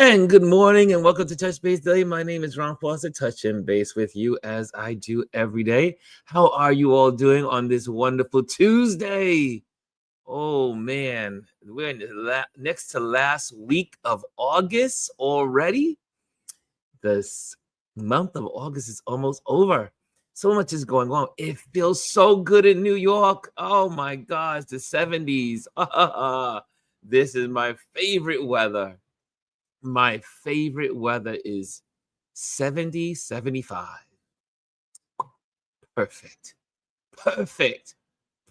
And good morning and welcome to Touch Base Daily. My name is Ron Foster, touching base with you as I do every day. How are you all doing on this wonderful Tuesday? Oh man, we're in the next to last week of August already. This month of August is almost over. So much is going on. It feels so good in New York. Oh my gosh, the 70s. This is my favorite weather. My favorite weather is 70, 75. Perfect. Perfect.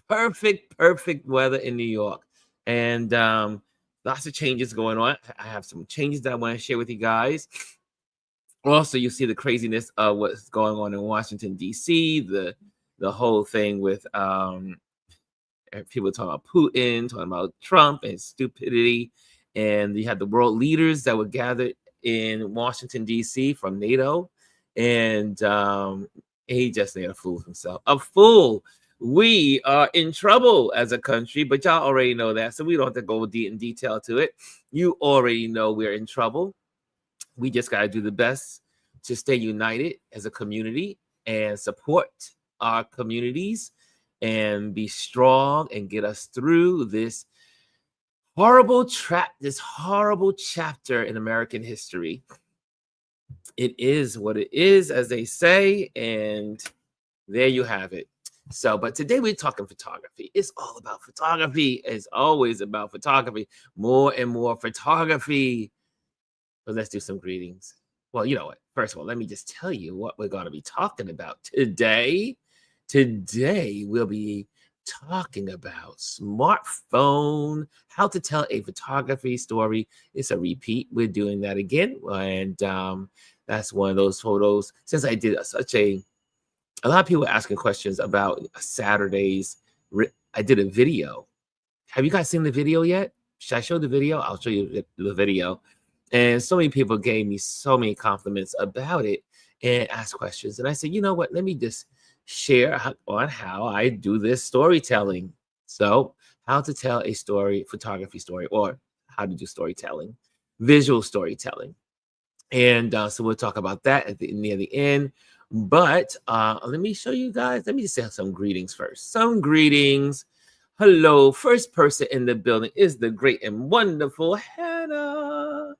Perfect weather in New York. And lots of changes going on. I have some changes that I want to share with you guys. Also, you see the craziness of what's going on in Washington, D.C., the whole thing with people talking about Putin, talking about Trump and stupidity. And you had the world leaders that were gathered in Washington, D.C. from NATO. And he just made a fool of himself. A fool. We are in trouble as a country, but y'all already know that. So we don't have to go in detail to it. You already know we're in trouble. We just got to do the best to stay united as a community and support our communities and be strong and get us through this horrible chapter in American history. It is what it is, as they say, and there you have it. So, but today we're talking photography. It's all about photography. It's always about photography. More and more photography. But let's do some greetings. Well, you know what? First of all, let me just tell you what we're going to be talking about today. Today, we'll be talking about smartphone, how to tell a photography story. It's a repeat. We're doing that again. And that's one of those photos. Since I did a lot of people asking questions about Saturdays. I did a video. Have you guys seen the video yet? Should I show the video? I'll show you the video. And so many people gave me so many compliments about it and asked questions. And I said, you know what? Let me just share on how I do this storytelling. So how to tell a photography story, or how to do storytelling, visual storytelling. And so we'll talk about that near the end. But let me show you guys. Let me just say some greetings first. Some greetings. Hello. First person in the building is the great and wonderful Hannah.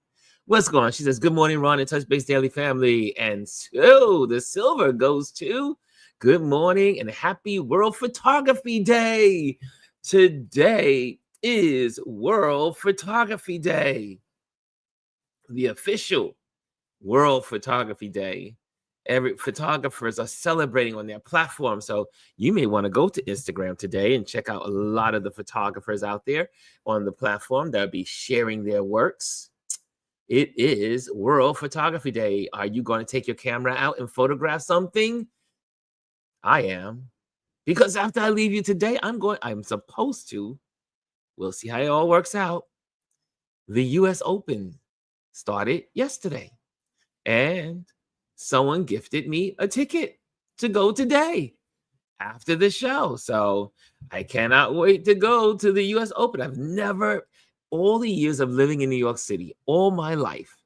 What's going on? She says, good morning, Ron and Touch Base Daily family. And so the silver goes to good morning and happy World Photography Day. Today is World Photography Day, the official World Photography Day. Every photographers are celebrating on their platform. So you may want to go to Instagram today and check out a lot of the photographers out there on the platform that'll be sharing their works. It is World Photography Day. Are you going to take your camera out and photograph something? I am. Because after I leave you today, I'm supposed to. We'll see how it all works out. The US Open started yesterday. And someone gifted me a ticket to go today after the show. So I cannot wait to go to the US Open. I've never, all the years of living in New York City, all my life,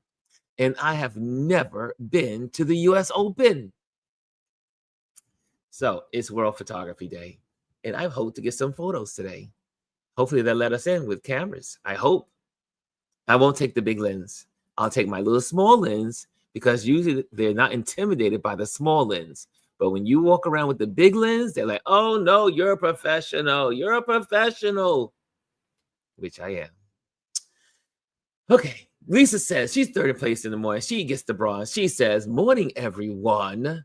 and I have never been to the US Open. So it's World Photography Day, and I hope to get some photos today. Hopefully they'll let us in with cameras. I hope. I won't take the big lens. I'll take my little small lens, because usually they're not intimidated by the small lens. But when you walk around with the big lens, they're like, oh no, you're a professional. You're a professional, which I am. Okay, Lisa says she's third place in the morning. She gets the bronze. She says, morning, everyone.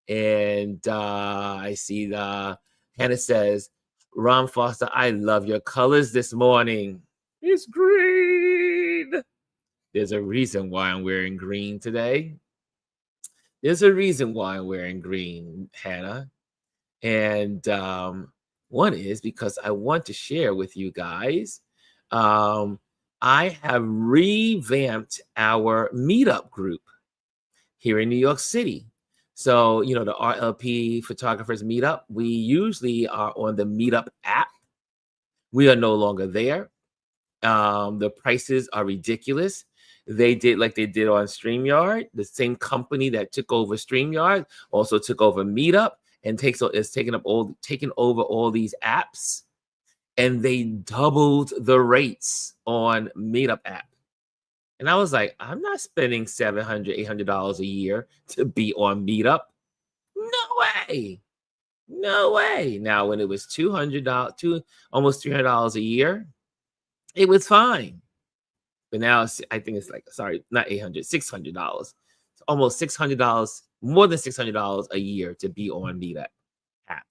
And I see Hannah says, Ron Foster, I love your colors this morning. It's green. There's a reason why I'm wearing green today. There's a reason why I'm wearing green, Hannah. And one is because I want to share with you guys. I have revamped our meetup group here in New York City. So, you know, the RLP Photographers Meetup, we usually are on the Meetup app. We are no longer there. The prices are ridiculous. They did like they did on StreamYard. The same company that took over StreamYard also took over Meetup and is taking over all these apps. And they doubled the rates on Meetup app. And I was like, I'm not spending $700, $800 a year to be on Meetup. No way. No way. Now, when it was $200, almost $300 a year, it was fine. But now I think it's like, sorry, not $800, $600. It's almost $600, more than $600 a year to be on Meetup app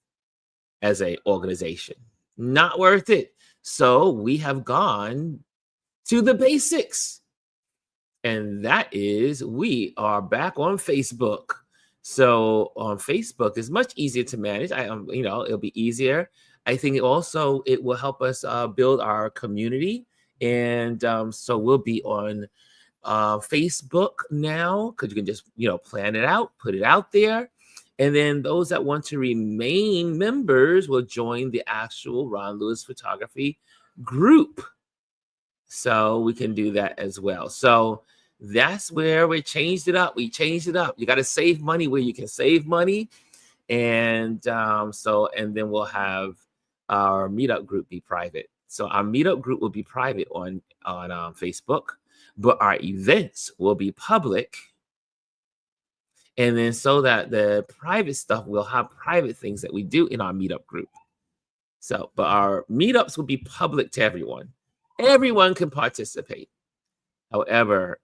as a organization. Not worth it. So we have gone to the basics. And that is, we are back on Facebook. So on Facebook is much easier to manage. It'll be easier. I think also it will help us build our community. And so we'll be on Facebook now, because you can just, plan it out, put it out there. And then those that want to remain members will join the actual Ron Lewis Photography group. So we can do that as well. So that's where we changed it up. We changed it up. You got to save money where you can save money. And then we'll have our Meetup group be private. So our Meetup group will be private on Facebook, but our events will be public. And then so that the private stuff will have private things that we do in our Meetup group. So, but our meetups will be public to everyone. Everyone can participate. However,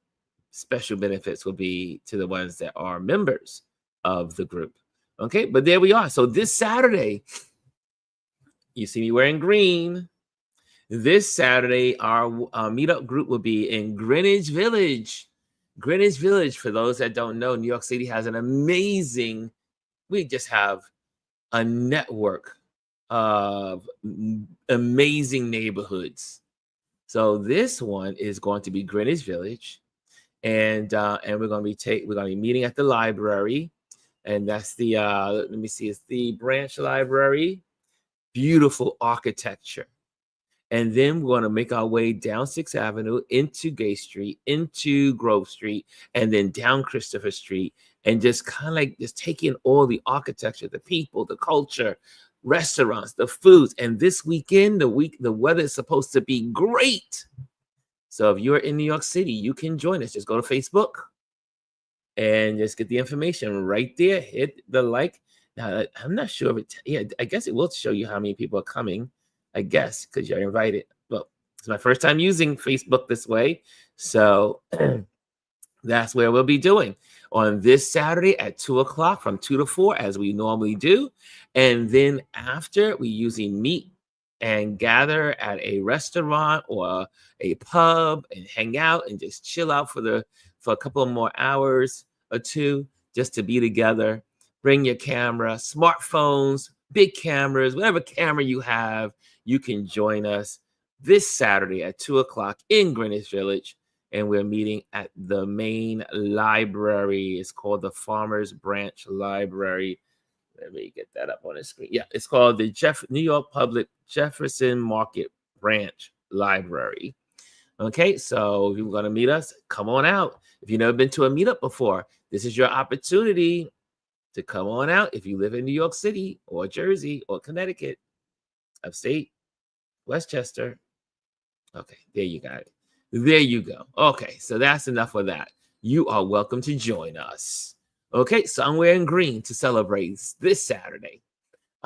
special benefits will be to the ones that are members of the group. Okay, but there we are. So this Saturday, you see me wearing green. This Saturday, our Meetup group will be in Greenwich Village. Greenwich Village, for those that don't know, New York City has we just have a network of amazing neighborhoods. So this one is going to be Greenwich Village, and we're going to be meeting at the library, and that's the it's the Branch Library. Beautiful architecture. And then we're going to make our way down 6th Avenue into Gay Street, into Grove Street, and then down Christopher Street, and just kind of like just take in all the architecture, the people, the culture, restaurants, the foods. And this weekend, the weather is supposed to be great. So if you're in New York City, you can join us. Just go to Facebook and just get the information right there. Hit the like. Now, I'm not sure if I guess it will show you how many people are coming. I guess, because you're invited. Well, it's my first time using Facebook this way. So that's where we'll be doing on this Saturday at 2 o'clock from 2 to 4, as we normally do. And then after, we usually meet and gather at a restaurant or a pub and hang out and just chill out for a couple of more hours or two, just to be together. Bring your camera, smartphones, big cameras, whatever camera you have. You can join us this Saturday at 2 o'clock in Greenwich Village. And we're meeting at the main library. It's called the Farmers Branch Library. Let me get that up on the screen. Yeah, it's called the New York Public Jefferson Market Branch Library. Okay, so if you're going to meet us, come on out. If you've never been to a meetup before, this is your opportunity to come on out. If you live in New York City or Jersey or Connecticut, upstate, Westchester. Okay, there you got it. There you go. Okay, so that's enough of that. You are welcome to join us. Okay, so I'm wearing green to celebrate this Saturday.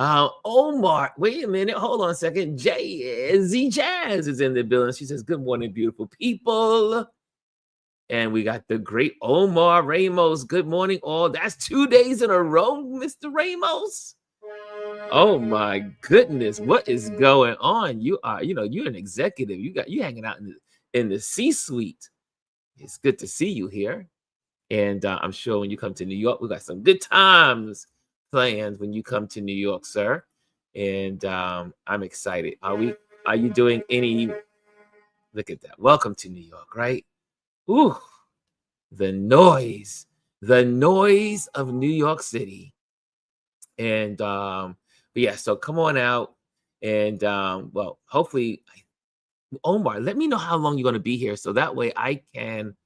Omar, wait a minute. Hold on a second. Z Jazz is in the building. She says, good morning, beautiful people. And we got the great Omar Ramos. Good morning, all. That's 2 days in a row, Mr. Ramos. Oh my goodness, what is going on? You're an executive. You hanging out in the C-suite. It's good to see you here. And I'm sure when you come to New York, we got some good times planned when you come to New York, sir. And I'm excited. Are you doing any? Look at that. Welcome to New York, right? Ooh, the noise of New York City. And but yeah, so come on out, and hopefully, Omar, let me know how long you're going to be here, so that way I can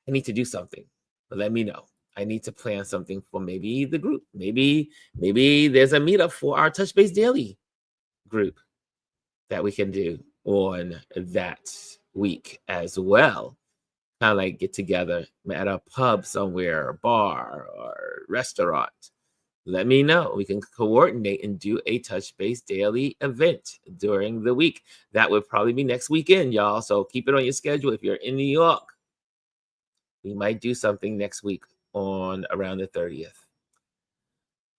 I need to do something. But let me know. I need to plan something for maybe the group. Maybe there's a meetup for our Touch Base Daily group that we can do on that week as well. Kind of like get together at a pub somewhere, a bar or restaurant. Let me know. We can coordinate and do a Touch Base Daily event during the week. That would probably be next weekend, y'all. So keep it on your schedule. If you're in New York, we might do something next week on around the 30th.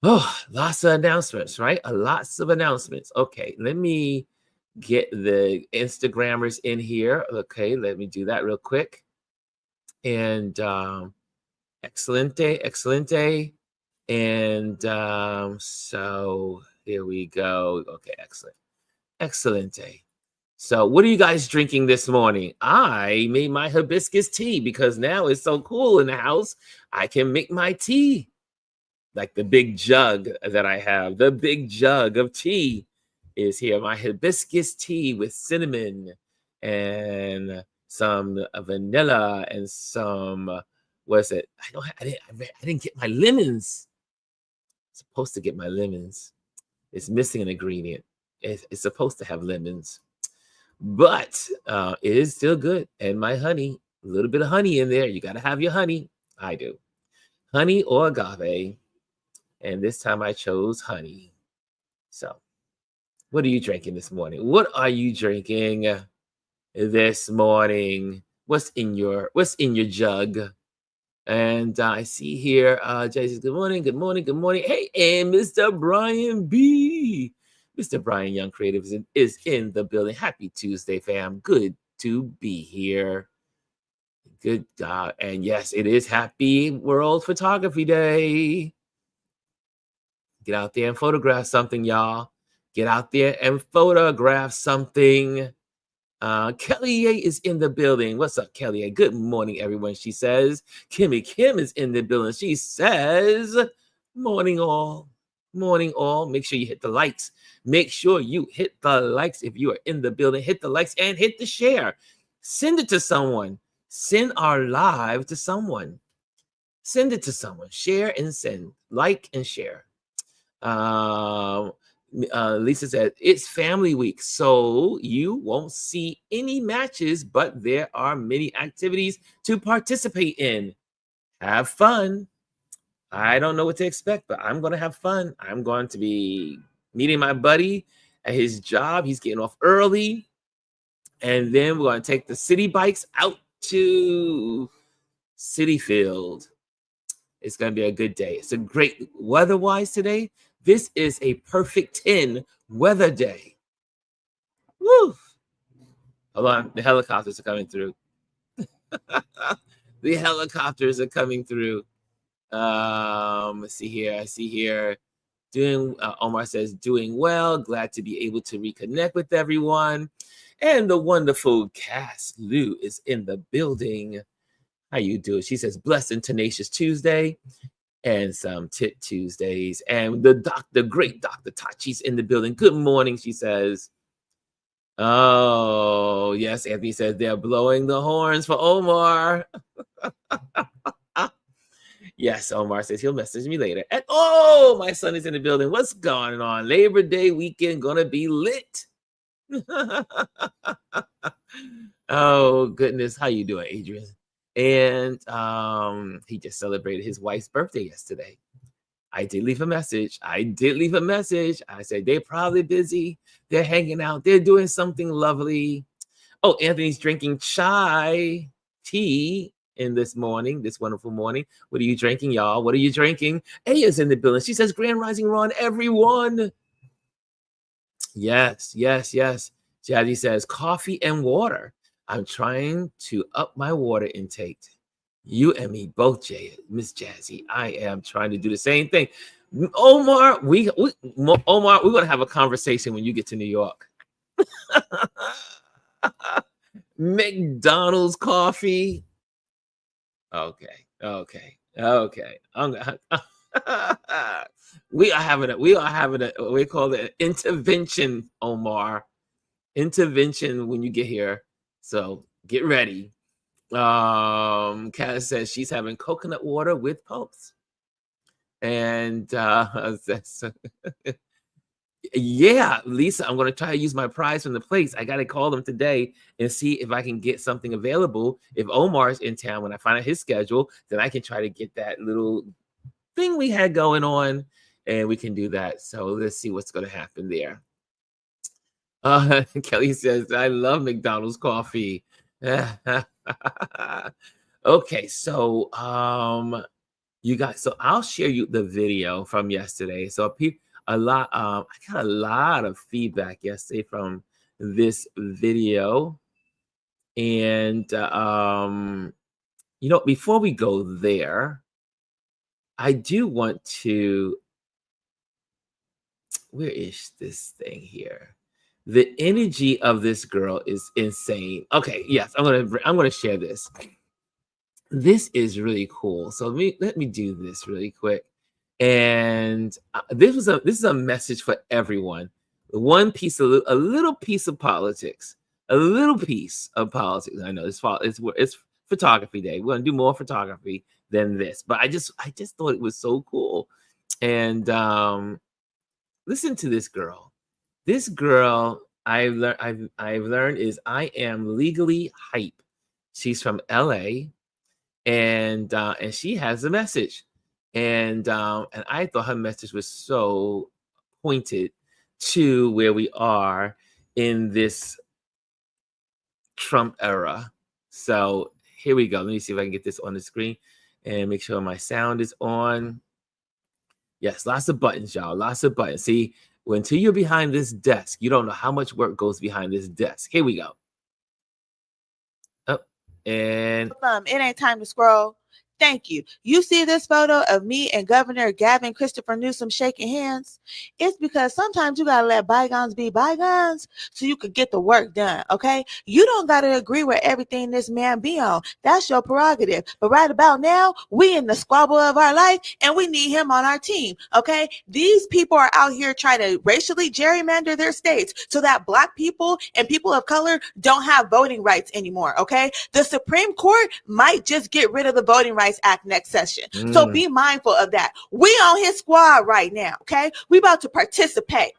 Oh, lots of announcements, right? Lots of announcements. Okay, let me get the Instagrammers in here. Okay, let me do that real quick. And excelente, excelente. And so here we go. Okay, excellent. Excelente. So what are you guys drinking this morning? I made my hibiscus tea because now it's so cool in the house. I can make my tea. Like the big jug that I have. The big jug of tea is here. My hibiscus tea with cinnamon and some vanilla and some, what's it? I didn't get my lemons. Supposed to get my lemons. It's missing an ingredient. It's supposed to have lemons, but it is still good. And my honey, a little bit of honey in there. You got to have your honey. I do. Honey or agave. And this time I chose honey. So what are you drinking this morning? What are you drinking this morning? What's in your jug? And I see here, Jay says, good morning, good morning, good morning. Hey, and Mr. Brian B. Mr. Brian Young Creative is in the building. Happy Tuesday, fam. Good to be here. Good God. And yes, it is Happy World Photography Day. Get out there and photograph something, y'all. Get out there and photograph something. Kelly A is in the building. What's up, Kelly A? Good morning, everyone. She says, Kimmy Kim is in the building. She says, morning all. Morning all. Make sure you hit the likes. Make sure you hit the likes if you are in the building. Hit the likes and hit the share. Send it to someone. Send our live to someone. Send it to someone. Share and send. Like and share. Lisa said, it's family week, so you won't see any matches, but there are many activities to participate in. Have fun. I don't know what to expect, but I'm going to have fun. I'm going to be meeting my buddy at his job. He's getting off early. And then we're going to take the city bikes out to City Field. It's going to be a good day. It's a great weather-wise today. This is a perfect 10 weather day. Woo! Hold on. The helicopters are coming through. The helicopters are coming through. Let's see here. I see here. Omar says, doing well. Glad to be able to reconnect with everyone. And the wonderful Cass Lou is in the building. How you doing? She says, blessed and tenacious Tuesday. And some Tit Tuesdays. And the great Dr. Tachi's in the building. Good morning, she says. Oh, yes, Anthony says they're blowing the horns for Omar. Yes, Omar says he'll message me later. And oh, my son is in the building. What's going on? Labor Day weekend gonna be lit. Oh, goodness. How you doing, Adrian? And he just celebrated his wife's birthday yesterday. I did leave a message. I said, they're probably busy. They're hanging out. They're doing something lovely. Oh, Anthony's drinking tea in this wonderful morning. What are you drinking, y'all? What are you drinking? Aya's in the building. She says, Grand Rising Ron, everyone. Yes. Jazzy says, coffee and water. I'm trying to up my water intake. You and me both, Miss Jazzy. I am trying to do the same thing. Omar, we're gonna have a conversation when you get to New York. McDonald's coffee. Okay. We are having a we call it intervention, Omar. Intervention when you get here. So get ready. Kat says she's having coconut water with pulse. And yeah, Lisa, I'm going to try to use my prize from the place. I got to call them today and see if I can get something available. If Omar's in town, when I find out his schedule, then I can try to get that little thing we had going on, and we can do that. So let's see what's going to happen there. Kelly says, I love McDonald's coffee. Okay, so you guys, so I'll share you the video from yesterday. So I got a lot of feedback yesterday from this video. And before we go there, I do want to, where is this thing here? The energy of this girl is insane. Okay, yes, I'm gonna share this. This is really cool. So let me do this really quick. And this is a message for everyone. A little piece of politics. A little piece of politics. I know it's photography day. We're gonna do more photography than this, but I just thought it was so cool. And listen to this girl. This girl I've learned is I am legally hype. She's from LA, and she has a message, and I thought her message was so pointed to where we are in this Trump era. So here we go. Let me see if I can get this on the screen and make sure my sound is on. Yes, lots of buttons, y'all. Lots of buttons. See, until you're behind this desk, you don't know how much work goes behind this desk. Here we go. Oh, and it ain't time to scroll. Thank you. You see this photo of me and Governor Gavin Christopher Newsom shaking hands? It's because sometimes you got to let bygones be bygones so you could get the work done, okay? You don't got to agree with everything this man be on. That's your prerogative. But right about now, we in the squabble of our life and we need him on our team, okay? These people are out here trying to racially gerrymander their states so that Black people and people of color don't have voting rights anymore, okay? The Supreme Court might just get rid of the Voting Rights Act next session. So be mindful of that. We on his squad right now, okay? We about to participate.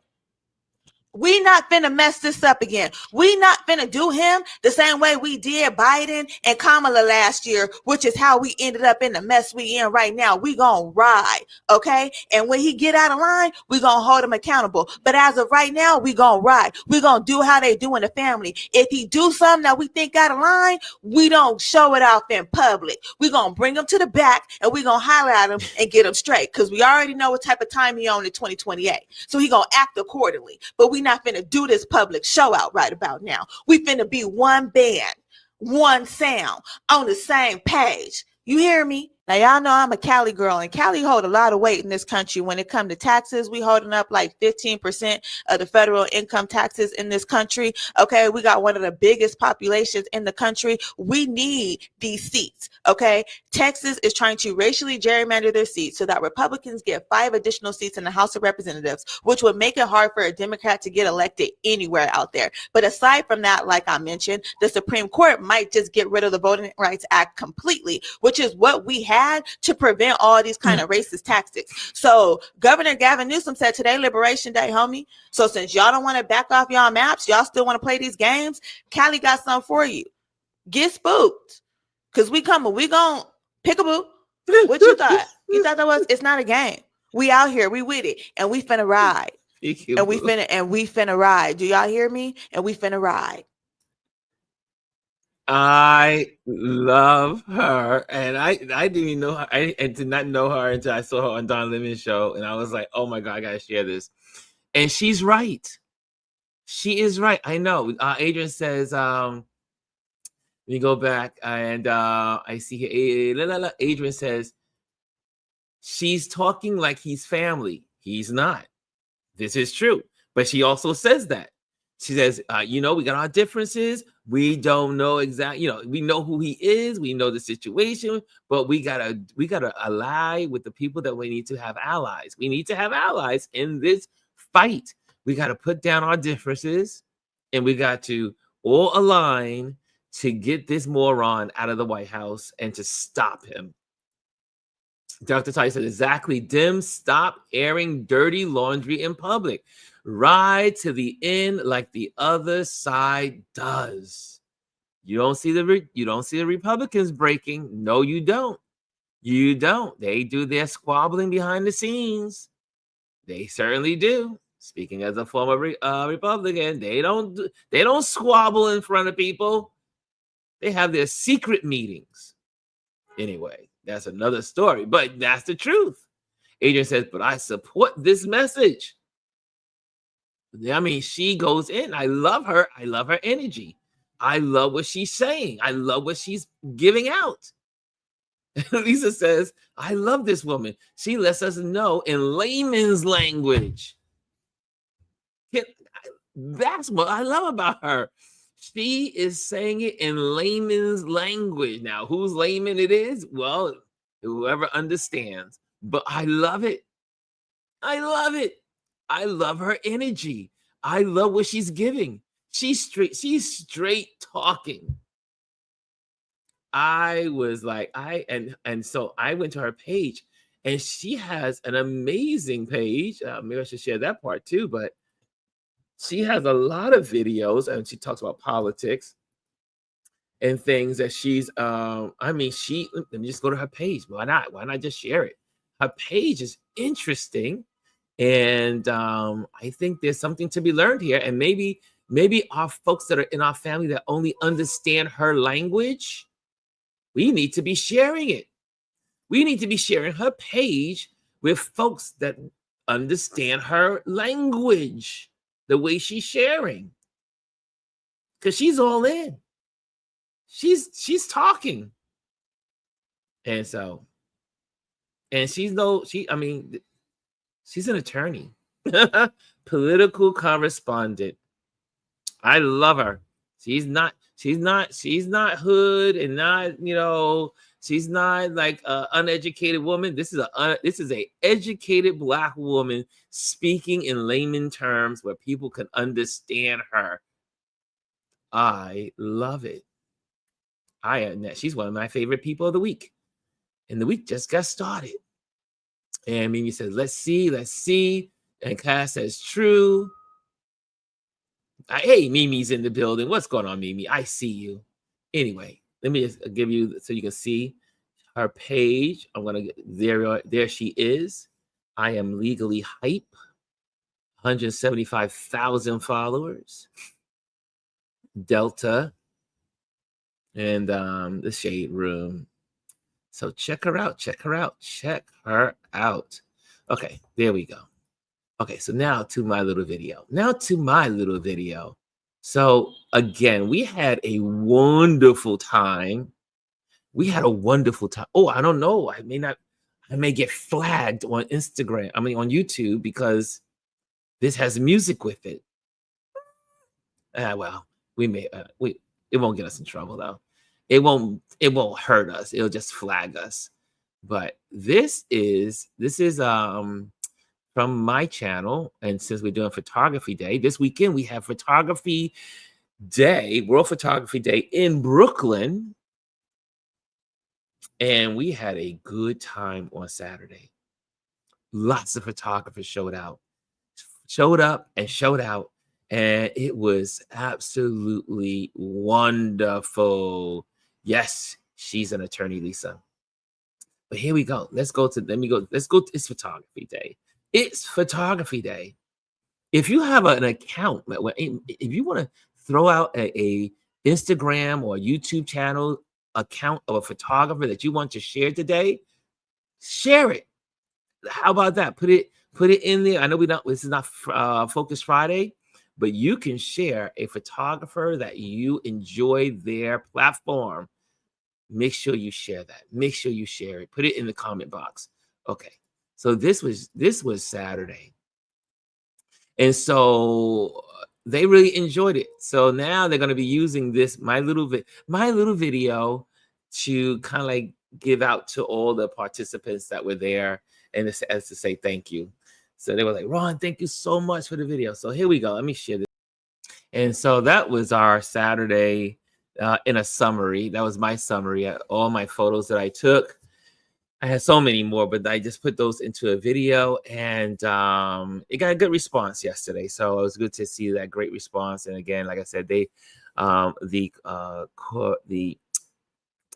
We not finna mess this up again. We not finna do him the same way we did Biden and Kamala last year, which is how we ended up in the mess we in right now. We gonna ride, okay? And when he get out of line, we gonna hold him accountable. But as of right now, we gonna ride. We gonna do how they do in the family. If he do something that we think out of line, we don't show it off in public. We gonna bring him to the back and we gonna highlight him and get him straight because we already know what type of time he on in 2028. So he gonna act accordingly. But we not finna do this public show out right about now. We finna be one band, one sound, on the same page. You hear me? Now, y'all know I'm a Cali girl, and Cali hold a lot of weight in this country. When it comes to taxes, we holding up like 15% of the federal income taxes in this country. Okay, we got one of the biggest populations in the country. We need these seats, okay? Texas is trying to racially gerrymander their seats so that Republicans get 5 additional seats in the House of Representatives, which would make it hard for a Democrat to get elected anywhere out there. But aside from that, like I mentioned, the Supreme Court might just get rid of the Voting Rights Act completely, which is what we had to prevent all these kind of racist tactics. So Governor Gavin Newsom said today, Liberation Day, homie. So since y'all don't want to back off y'all maps, y'all still want to play these games, Cali got something for you. Get spooked. Because we coming. We gon' pick-a-boo. What you thought? You thought that was? It's not a game. We out here. We with it. And we finna ride. And we finna ride. Do y'all hear me? And we finna ride. I love her, and I didn't even know her. I did not know her until I saw her on Don Lemon's show, and I was like, "Oh my God, I gotta share this." And she's right. She is right. I know. Adrian says, "Let me go back," and I see here. Adrian says, "She's talking like he's family. He's not. This is true." But she also says that. She says, we got our differences. We don't know exactly, we know who he is. We know the situation, but we gotta ally with the people that we need to have allies. We need to have allies in this fight. We got to put down our differences and we got to all align to get this moron out of the White House and to stop him. Dr. Ty said, exactly, Dim, stop airing dirty laundry in public. Ride to the end like the other side does. You don't see the Republicans breaking. No, you don't. You don't. They do their squabbling behind the scenes. They certainly do. Speaking as a former Republican, they don't squabble in front of people. They have their secret meetings. Anyway, that's another story, but that's the truth. Adrian says, but I support this message. I mean, she goes in. I love her. I love her energy. I love what she's saying. I love what she's giving out. Lisa says, I love this woman. She lets us know in layman's language. That's what I love about her. She is saying it in layman's language. Now, whose layman it is? Well, whoever understands. But I love it. I love it. I love her energy. I love what she's giving. She's straight talking. I was like, so I went to her page, and she has an amazing page. Maybe I should share that part too, but she has a lot of videos, and she talks about politics and things that she's let me just go to her page. Why not just share it? Her page is interesting, and I think there's something to be learned here. And maybe our folks that are in our family that only understand her language, we need to be sharing it. We need to be sharing her page with folks that understand her language, the way she's sharing, because she's all in. She's talking, and so, and she's an attorney, political correspondent. I love her. She's not hood, and not, she's not like an uneducated woman. This is a educated Black woman speaking in layman terms where people can understand her. I love it. She's one of my favorite people of the week, and the week just got started. And Mimi says, let's see. And Cass says, true. Hey, Mimi's in the building. What's going on, Mimi? I see you. Anyway, let me just give you so you can see her page. I'm gonna there she is. I am legally hype. 175,000 followers. Delta and the Shade Room. So check her out. Okay, there we go. Okay, so now to my little video. So again, we had a wonderful time. Oh, I don't know. I may get flagged on Instagram. On YouTube, because this has music with it. Well, it won't get us in trouble though. It won't hurt us. It'll just flag us. But this is from my channel, and since we're doing Photography Day, this weekend we have Photography Day, World Photography Day in Brooklyn, and we had a good time on Saturday. Lots of photographers showed up and showed out, and it was absolutely wonderful. Yes, she's an attorney, Lisa. But here we go. Let's go. It's Photography Day. It's Photography Day. If you have an account, if you want to throw out a Instagram or YouTube channel account of a photographer that you want to share today, share it. How about that? Put it in there. I know this is not Focus Friday, but you can share a photographer that you enjoy their platform. Make sure you share that. Make sure you share it. Put it in the comment box. Okay. So this was Saturday. And so they really enjoyed it. So now they're going to be using this, my little video, to kind of like give out to all the participants that were there, and as to say thank you. So they were like, Ron, thank you so much for the video. So here we go. Let me share this. And so that was our Saturday in a summary. That was my summary. All my photos that I took. I had so many more, but I just put those into a video, and it got a good response yesterday. So it was good to see that great response. And again, like I said, the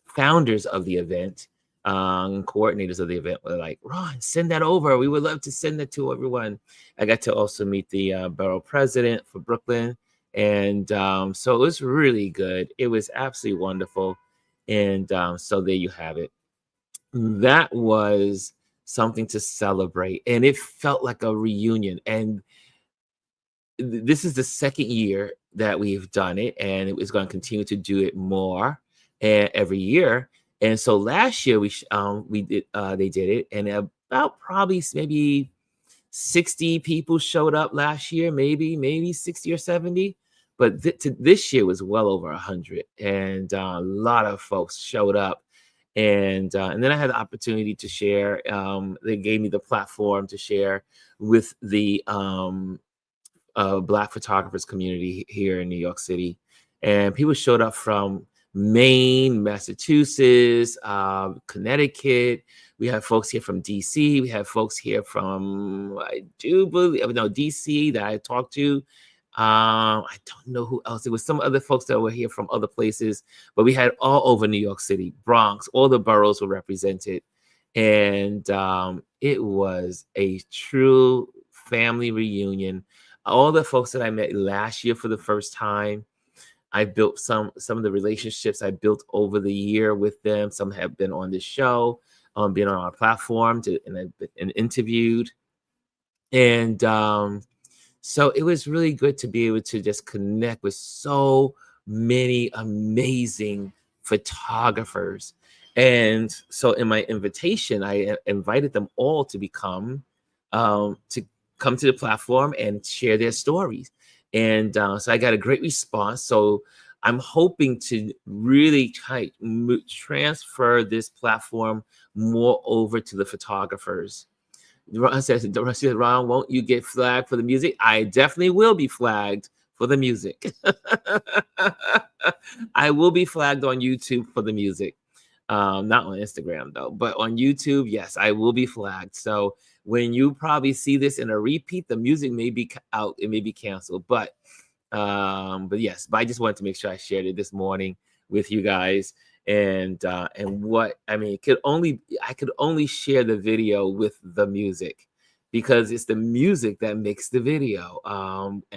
founders of the event, coordinators of the event were like, Ron, send that over. We would love to send that to everyone. I got to also meet the borough president for Brooklyn. And so it was really good. It was absolutely wonderful. And so there you have it. That was something to celebrate. And it felt like a reunion. And this is the second year that we've done it, and it was going to continue to do it more every year. And so last year we did they did it, and about probably maybe 60 people showed up last year, maybe 60 or 70. But this year was well over 100, and a lot of folks showed up. And then I had the opportunity to share. They gave me the platform to share with the Black photographers community here in New York City, and people showed up from Maine, Massachusetts, Connecticut. We have folks here from DC. We have folks here from, I do believe, no, DC that I talked to. I don't know who else. There was some other folks that were here from other places, but we had all over New York City, Bronx, all the boroughs were represented. And it was a true family reunion. All the folks that I met last year for the first time, I built some of the relationships I built over the year with them. Some have been on this show, been on our platform, and I've been interviewed. And so it was really good to be able to just connect with so many amazing photographers. And so in my invitation, I invited them all to come to the platform and share their stories. And so I got a great response. So I'm hoping to really transfer this platform more over to the photographers. Ron says, Ron, won't you get flagged for the music? I definitely will be flagged for the music. I will be flagged on YouTube for the music. Not on Instagram though, but on YouTube, yes, I will be flagged. So when you probably see this in a repeat, the music may be out, it may be canceled. But yes, but I just wanted to make sure I shared it this morning with you guys. And what I mean, I could only share the video with the music, because it's the music that makes the video,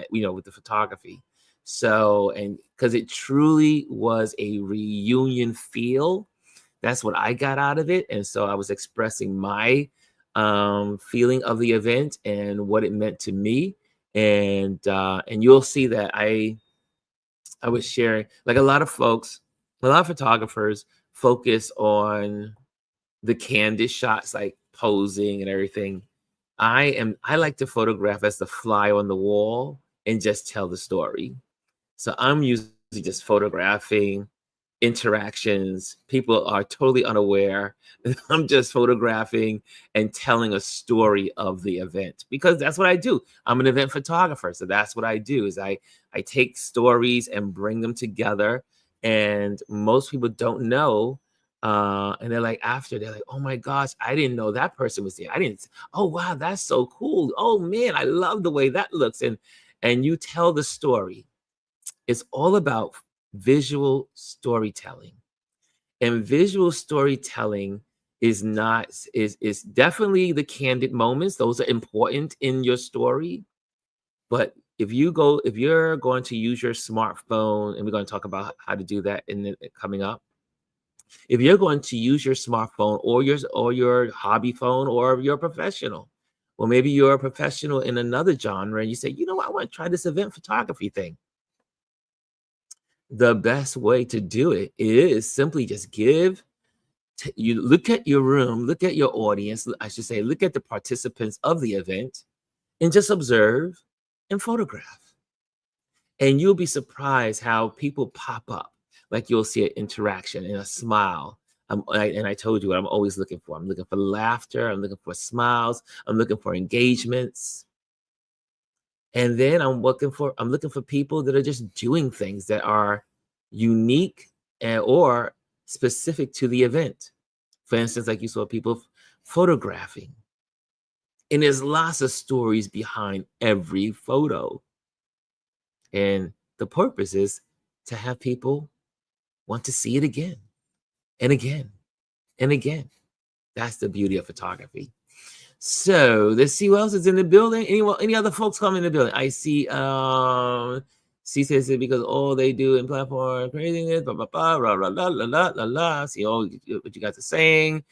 with the photography. So, and because it truly was a reunion feel, that's what I got out of it. And so I was expressing my feeling of the event and what it meant to me. And you'll see that I was sharing, like a lot of photographers focus on the candid shots, like posing and everything. I like to photograph as the fly on the wall and just tell the story. So I'm usually just photographing interactions. People are totally unaware. I'm just photographing and telling a story of the event, because that's what I do. I'm an event photographer. So that's what I do, is I take stories and bring them together. And most people don't know. And they're like, oh my gosh, I didn't know that person was there. Oh, wow, that's so cool. Oh man, I love the way that looks. And you tell the story. It's all about visual storytelling. And visual storytelling is definitely the candid moments. Those are important in your story. But if you're going to use your smartphone, and we're going to talk about how to do that coming up. If you're going to use your smartphone or your hobby phone, or you're a professional, well, maybe you're a professional in another genre, and you say, you know what, I want to try this event photography thing. The best way to do it is simply just you look at your room, look at your audience, I should say, look at the participants of the event, and just observe and photograph. And you'll be surprised how people pop up. Like you'll see an interaction and a smile. I told you what I'm always looking for. I'm looking for laughter. I'm looking for smiles. I'm looking for engagements. And then I'm looking for people that are just doing things that are, unique or specific to the event. For instance, like you saw people photographing. And there's lots of stories behind every photo. And the purpose is to have people want to see it again and again and again. That's the beauty of photography. So let's see who else is in the building. Any other folks come in the building? I see C says it because all they do in platform craziness, blah blah blah, blah blah blah blah blah blah blah. See all what you guys are saying.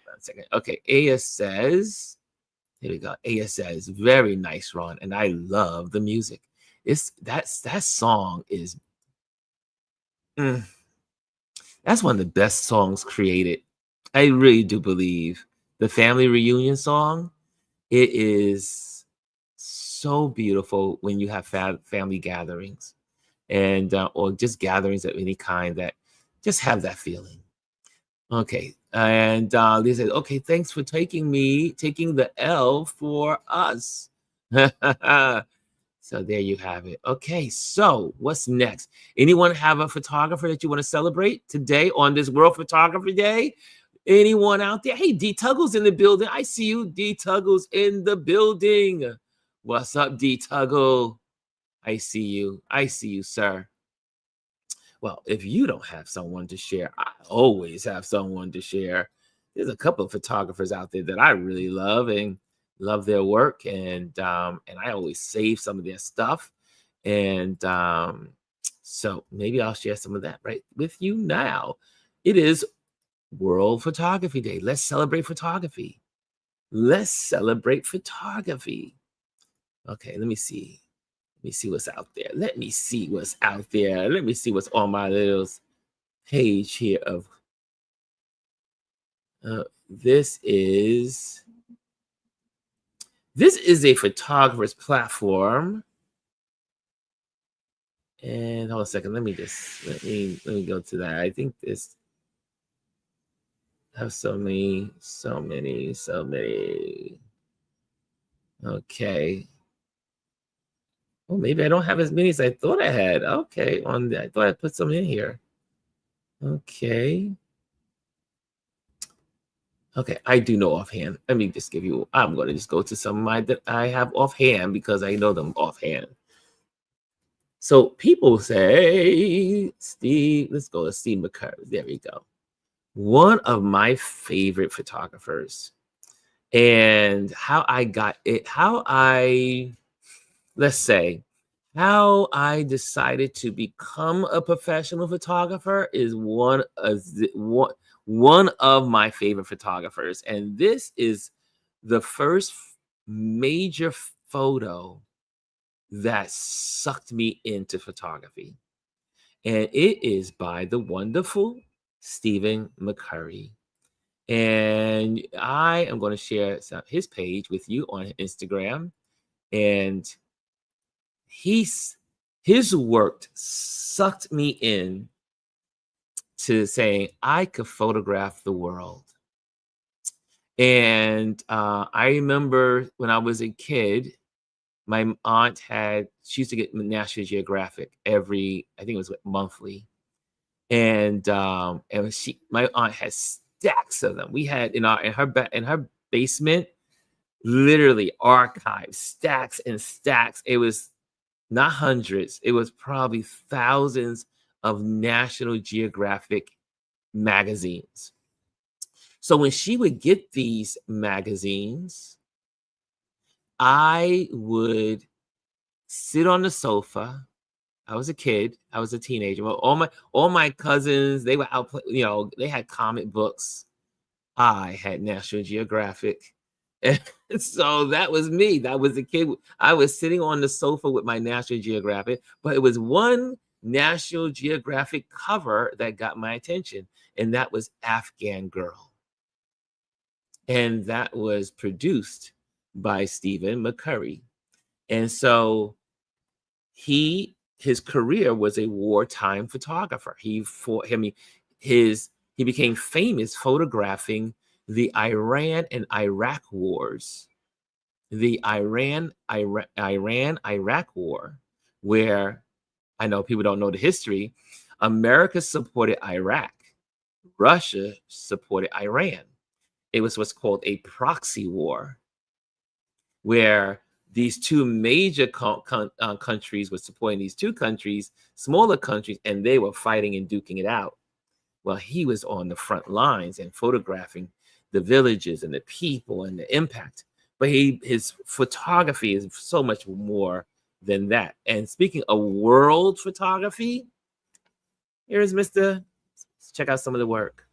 1 second. Okay, AS says, here we go. AS says, very nice, Ron, and I love the music. That song is that's one of the best songs created. I really do believe the family reunion song. It is so beautiful when you have family gatherings and or just gatherings of any kind that just have that feeling. Okay, and Lee says, okay, thanks for taking the L for us. So there you have it. Okay, so what's next? Anyone have a photographer that you want to celebrate today on this World Photography Day? Anyone out there? Hey, D Tuggle's in the building. I see you. D Tuggle's in the building. What's up, D Tuggle? I see you. I see you, sir. Well, if you don't have someone to share, I always have someone to share. There's a couple of photographers out there that I really love and love their work, and I always save some of their stuff. And so maybe I'll share some of that right with you now. It is World Photography Day. Let's celebrate photography. Let's celebrate photography. Okay, let me see. Let me see what's out there. Let me see what's out there. Let me see what's on my little page here of this is a photographer's platform. And hold on a second. Let me go to that. I think this have so many. Okay. Well, maybe I don't have as many as I thought I had. Okay, I thought I put some in here. Okay. Okay, I do know offhand. Let me just give you, I'm going to just go to some of my that I have offhand because I know them offhand. So people say, Steve, let's go to Steve McCurry. There we go. One of my favorite photographers. And how I got it, let's say, how I decided to become a professional photographer is one of my favorite photographers. And this is the first major photo that sucked me into photography. And it is by the wonderful Stephen McCurry. And I am going to share his page with you on Instagram. And his work sucked me in to saying I could photograph the world. And I remember when I was a kid, my aunt she used to get National Geographic I think it was monthly. And my aunt had stacks of them. We had in her basement, literally archives, stacks and stacks. It was not hundreds, it was probably thousands of National Geographic magazines. So when she would get these magazines, I would sit on the sofa. I was a kid. I was a teenager. Well, all my cousins, they were out, they had comic books. I had National Geographic. And so that was me. That was a kid. I was sitting on the sofa with my National Geographic, but it was one National Geographic cover that got my attention, and that was Afghan Girl. And that was produced by Stephen McCurry. And so his career was a wartime photographer. He became famous photographing the Iran and Iraq wars. The Iran-Iraq war, where I know people don't know the history. America supported Iraq. Russia supported Iran. It was what's called a proxy war, where these two major countries were supporting these two countries, smaller countries, and they were fighting and duking it out. Well, he was on the front lines and photographing the villages and the people and the impact. But his photography is so much more than that. And speaking of world photography, here's Mr. Let's check out some of the work.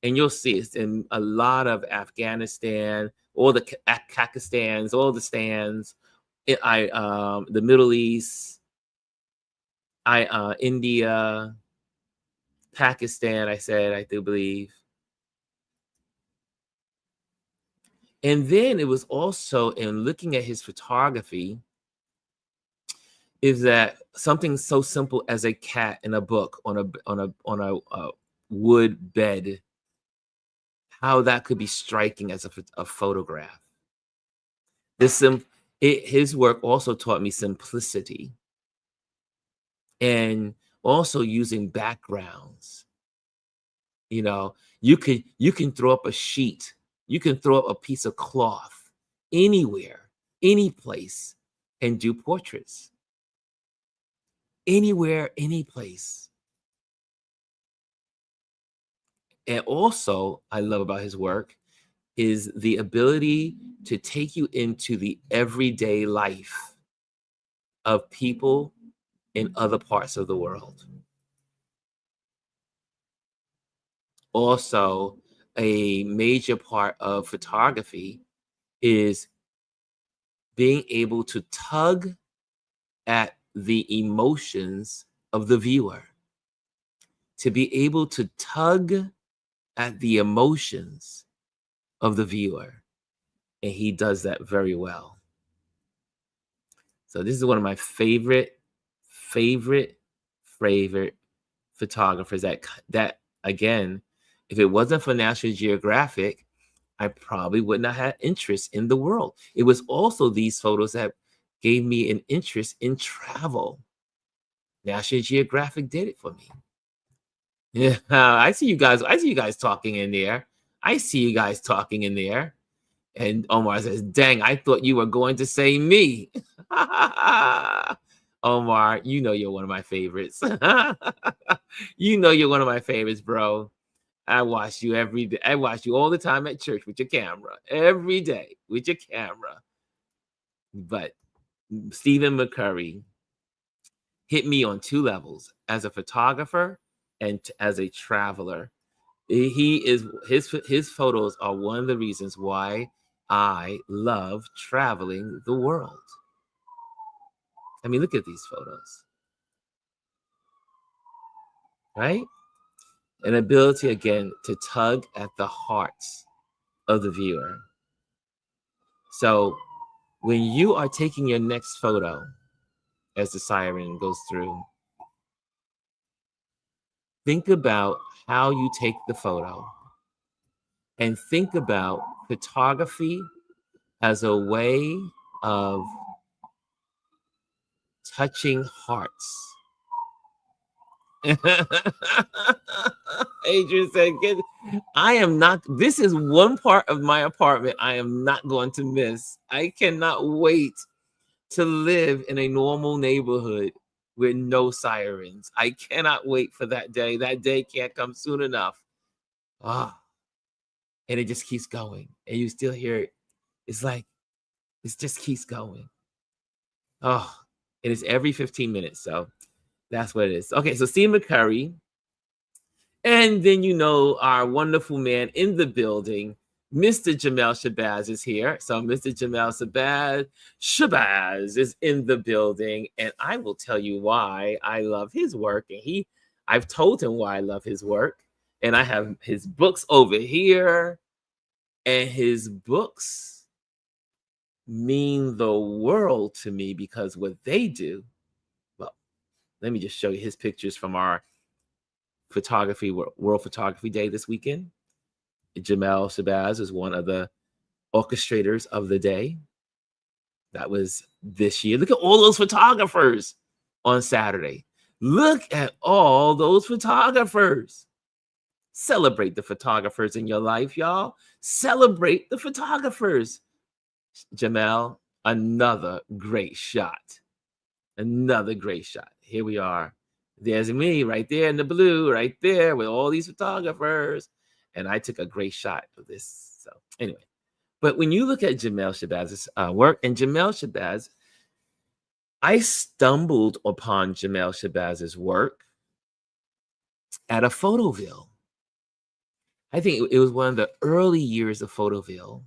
And you'll see it's in a lot of Afghanistan, all the Kakistans, all the stands, the Middle East, India, Pakistan, I do believe. And then it was also in looking at his photography, is that something so simple as a cat in a book on a wood bed, how that could be striking as a photograph. His work also taught me simplicity, and also using backgrounds. You know, you can throw up a sheet, you can throw up a piece of cloth anywhere, any place, and do portraits. Anywhere, any place. And also, I love about his work is the ability to take you into the everyday life of people in other parts of the world. Also, a major part of photography is being able to tug at the emotions of the viewer. To be able to tug at the emotions of the viewer. And he does that very well. So this is one of my favorite photographers that again, if it wasn't for National Geographic, I probably would not have interest in the world. It was also these photos that gave me an interest in travel. National Geographic did it for me. Yeah, I see you guys talking in there. And Omar says, dang, I thought you were going to say me. Omar, you know you're one of my favorites. You know you're one of my favorites, bro. I watch you every day. I watch you all the time at church with your camera. Every day with your camera. But Stephen McCurry hit me on two levels, as a photographer and as a traveler. His photos are one of the reasons why I love traveling the world. I mean, look at these photos, right? An ability, again, to tug at the hearts of the viewer. So when you are taking your next photo, as the siren goes through, think about how you take the photo, and think about photography as a way of touching hearts. Adrian said, I am not, this is one part of my apartment I am not going to miss. I cannot wait to live in a normal neighborhood with no sirens. I cannot wait for that day. That day can't come soon enough. And it just keeps going. And you still hear it. It's like, it just keeps going. And it's every 15 minutes. So that's what it is. Okay, so Steve McCurry. And then, our wonderful man in the building, Mr. Jamel Shabazz is here. So Mr. Jamel Shabazz is in the building. And I will tell you why I love his work. And I've told him why I love his work. And I have his books over here. And his books mean the world to me, because what they do, well, let me just show you his pictures from our World Photography Day this weekend. Jamel Shabazz is one of the orchestrators of the day. That was this year. Look at all those photographers. on Saturday. Look at all those photographers. Celebrate the photographers in your life, y'all. Celebrate the photographers. Jamel, another great shot. Another great shot. Here we are. There's me right there in the blue, right there with all these photographers. And I took a great shot of this. So anyway, but when you look at Jamel Shabazz's work, and Jamel Shabazz, I stumbled upon Jamel Shabazz's work at a Photoville. I think it was one of the early years of Photoville.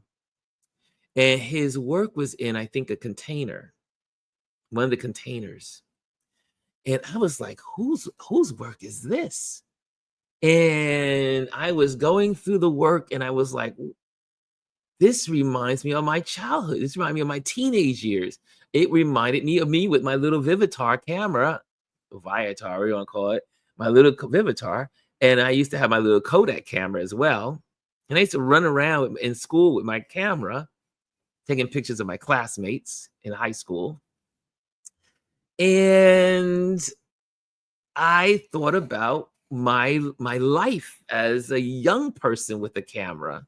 And his work was in, I think, a container, one of the containers. And I was like, whose work is this? And I was going through the work and I was like, this reminds me of my childhood. This reminds me of my teenage years. It reminded me of me with my little Vivitar camera, Viatar, we want to call it, my little Vivitar. And I used to have my little Kodak camera as well. And I used to run around in school with my camera, taking pictures of my classmates in high school. And I thought about my life as a young person with a camera.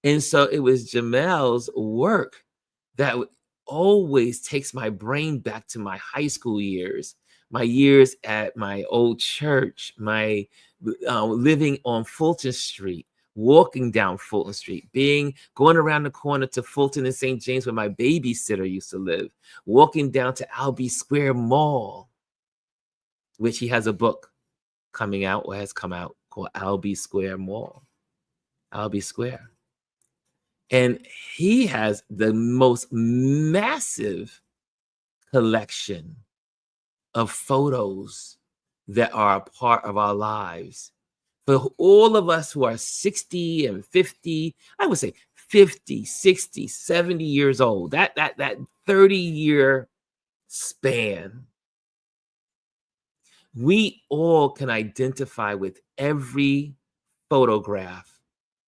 And so it was Jamel's work that always takes my brain back to my high school years, my years at my old church, my living on Fulton Street, walking down Fulton Street, going around the corner to Fulton and St. James where my babysitter used to live, walking down to Albee Square Mall, which he has a book coming out or has come out called Albee Square Mall, Albee Square. And he has the most massive collection of photos that are a part of our lives. For all of us who are 60 and 50, I would say 50, 60, 70 years old, that 30-year span, we all can identify with every photograph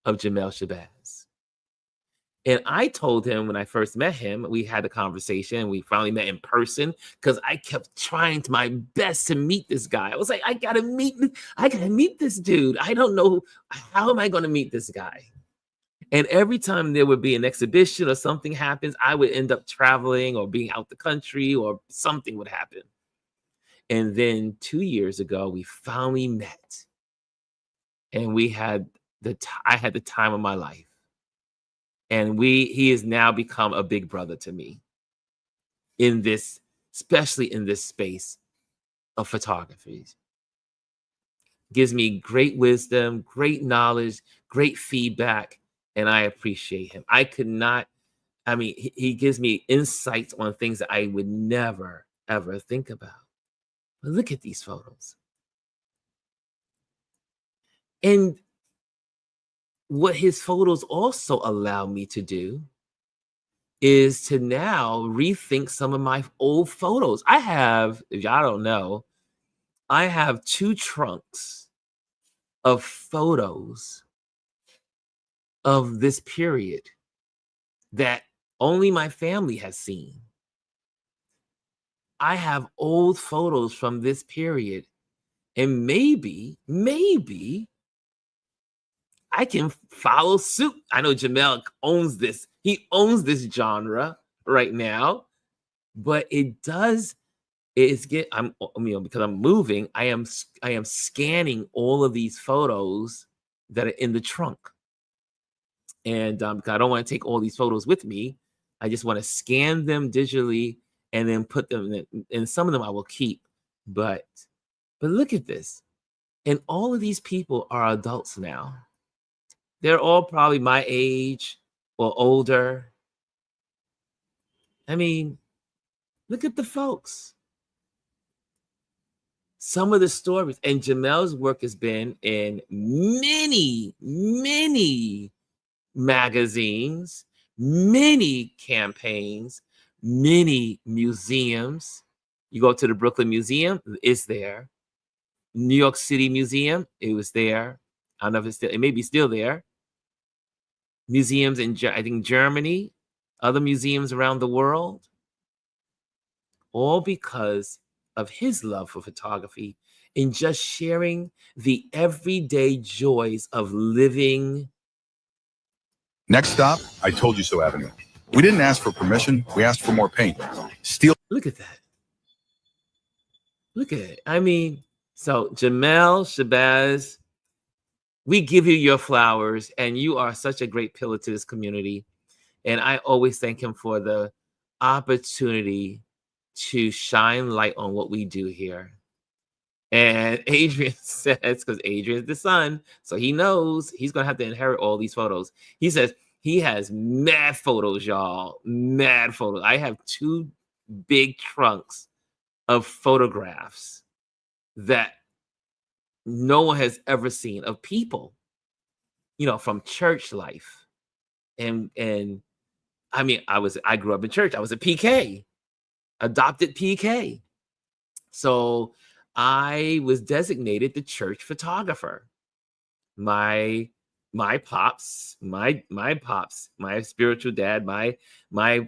of Jamel Shabazz. And I told him when I first met him, we had a conversation, we finally met in person, because I kept trying my best to meet this guy. I was like, I gotta meet this dude. I don't know, how am I gonna meet this guy? And every time there would be an exhibition or something happens, I would end up traveling or being out the country or something would happen. And then 2 years ago, we finally met. And I had the time of my life. And he has now become a big brother to me in this, especially in this space of photography. Gives me great wisdom, great knowledge, great feedback, and I appreciate him. He gives me insights on things that I would never, ever think about. But look at these photos. And what his photos also allow me to do is to now rethink some of my old photos. I have, if y'all don't know, I have 2 trunks of photos of this period that only my family has seen. I have old photos from this period, and maybe I can follow suit. I know Jamel owns this. He owns this genre right now, but because I'm moving, I am scanning all of these photos that are in the trunk. And because I don't want to take all these photos with me, I just want to scan them digitally and then put them in, and some of them I will keep. But look at this. And all of these people are adults now. They're all probably my age or older. I mean, look at the folks. Some of the stories, and Jamel's work has been in many, many magazines, many campaigns, many museums. You go to the Brooklyn Museum, it's there. New York City Museum, it was there. I don't know if it may be still there. Museums in, I think, Germany, other museums around the world, all because of his love for photography in just sharing the everyday joys of living. Next stop, I Told You So Avenue. We didn't ask for permission. We asked for more paint. Look at that. Look at it. I mean, so Jamel, Shabazz, we give you your flowers, and you are such a great pillar to this community. And I always thank him for the opportunity to shine light on what we do here. And Adrian says, because Adrian's the son, so he knows he's going to have to inherit all these photos. He says he has mad photos, y'all. Mad photos. I have 2 big trunks of photographs that no one has ever seen of people, from church life. And I mean, I grew up in church. I was a PK, adopted PK. So I was designated the church photographer. My pops, my spiritual dad, the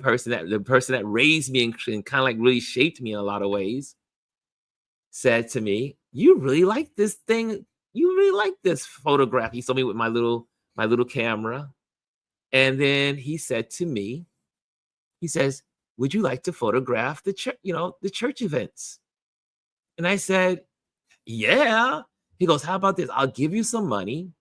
person that raised me and kind of like really shaped me in a lot of ways, said to me, "You really like this thing. You really like this photograph." He saw me with my little camera. And then he said to me, he says, "Would you like to photograph the church, the church events?" And I said, "Yeah." He goes, "How about this? I'll give you some money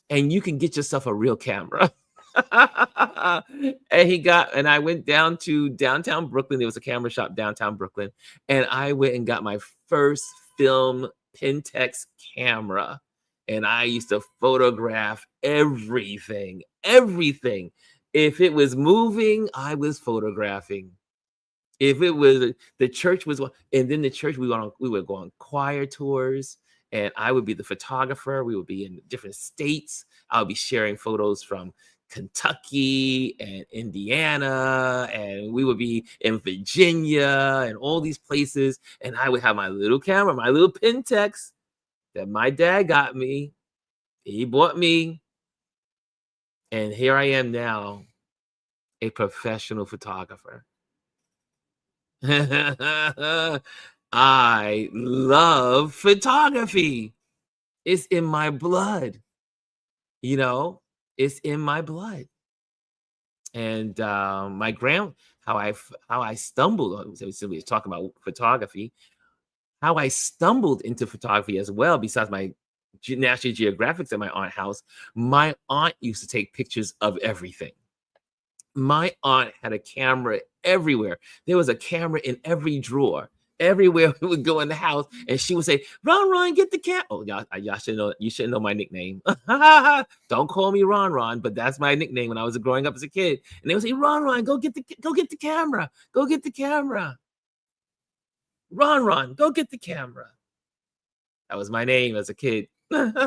and you can get yourself a real camera." And I went down to downtown Brooklyn. There was a camera shop downtown Brooklyn. And I went and got my first film Pentax camera. And I used to photograph everything. If it was moving, I was photographing. If it was the church was, and then the church, we would go on choir tours, and I would be the photographer. We would be in different states. I would be sharing photos from Kentucky and Indiana, and we would be in Virginia and all these places. And I would have my little camera, my little Pentax that my dad got me. He bought me. And here I am now, a professional photographer. I love photography. It's in my blood. It's in my blood. And how I stumbled on, so we were talking about photography, how I stumbled into photography as well, besides my National Geographics at my aunt's house. My aunt used to take pictures of everything. My aunt had a camera everywhere. There was a camera in every drawer. Everywhere we would go in the house, and she would say, Ron, get the camera. Oh, y'all should know. You should know my nickname. Don't call me Ron, but that's my nickname when I was growing up as a kid. And they would say, Ron, go get the camera. Go get the camera. Ron, go get the camera. That was my name as a kid. And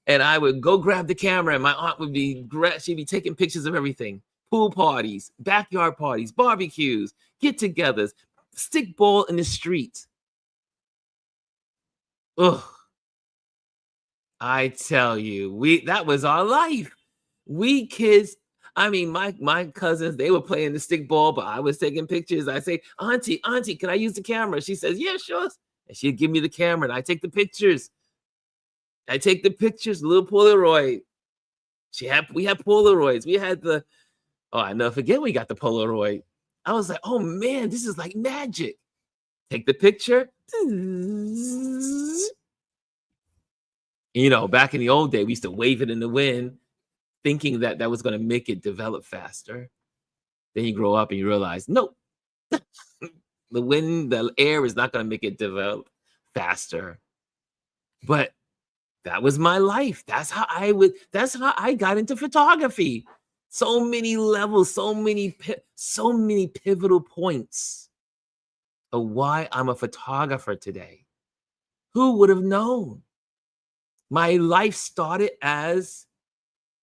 I would go grab the camera, and my aunt would she'd be taking pictures of everything. Pool parties, backyard parties, barbecues, get-togethers, stickball in the street. Ugh. I tell you, that was our life. We kids, I mean, my cousins, they were playing the stickball, but I was taking pictures. I say, Auntie, can I use the camera? She says, yeah, sure. And she'd give me the camera, and I take the pictures. Little Polaroid. We had Polaroids. We had I never forget we got the Polaroid. I was like, oh man, this is like magic. Take the picture. Back in the old day, we used to wave it in the wind, thinking that was going to make it develop faster. Then you grow up and you realize, nope. The air is not going to make it develop faster. But that was my life. That's how I got into photography. So many levels, so many pivotal points of why I'm a photographer today. Who would have known? My life started as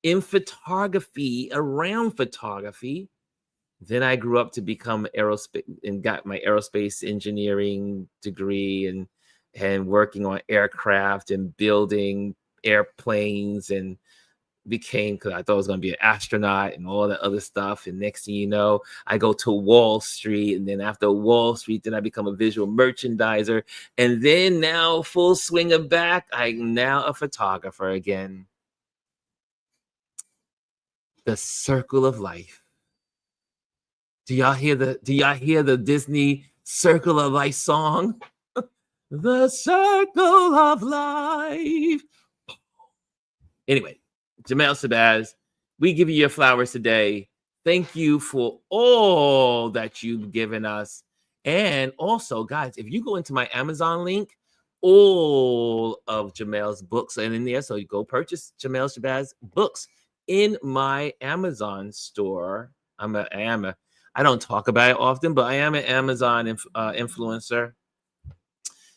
in photography, around photography. Then I grew up to become aerospace and got my aerospace engineering degree and working on aircraft and building airplanes and became, because I thought I was going to be an astronaut and all that other stuff. And next thing you know, I go to Wall Street. And then after Wall Street, then I become a visual merchandiser. And then now, full swing of back, I'm now a photographer again. The circle of life. Do y'all hear the Disney Circle of Life song? The circle of life. Anyway, Jamel Shabazz, we give you your flowers today. Thank you for all that you've given us. And also, guys, if you go into my Amazon link, all of Jamel's books are in there. So you go purchase Jamel Shabazz books in my Amazon store. I don't talk about it often, but I am an Amazon influencer.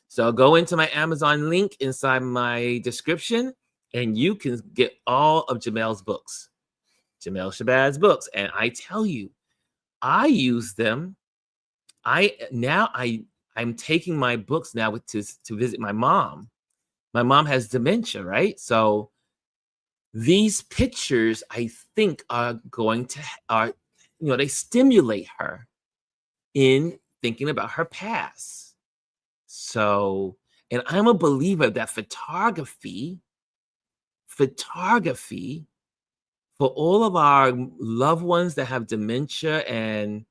So go into my Amazon link inside my description, and you can get all of Jamel's books, Jamel Shabazz books. And I tell you, I use them. I'm taking my books now to visit my mom. My mom has dementia, right? So these pictures, I think, they stimulate her in thinking about her past. So, and I'm a believer that photography for all of our loved ones that have dementia and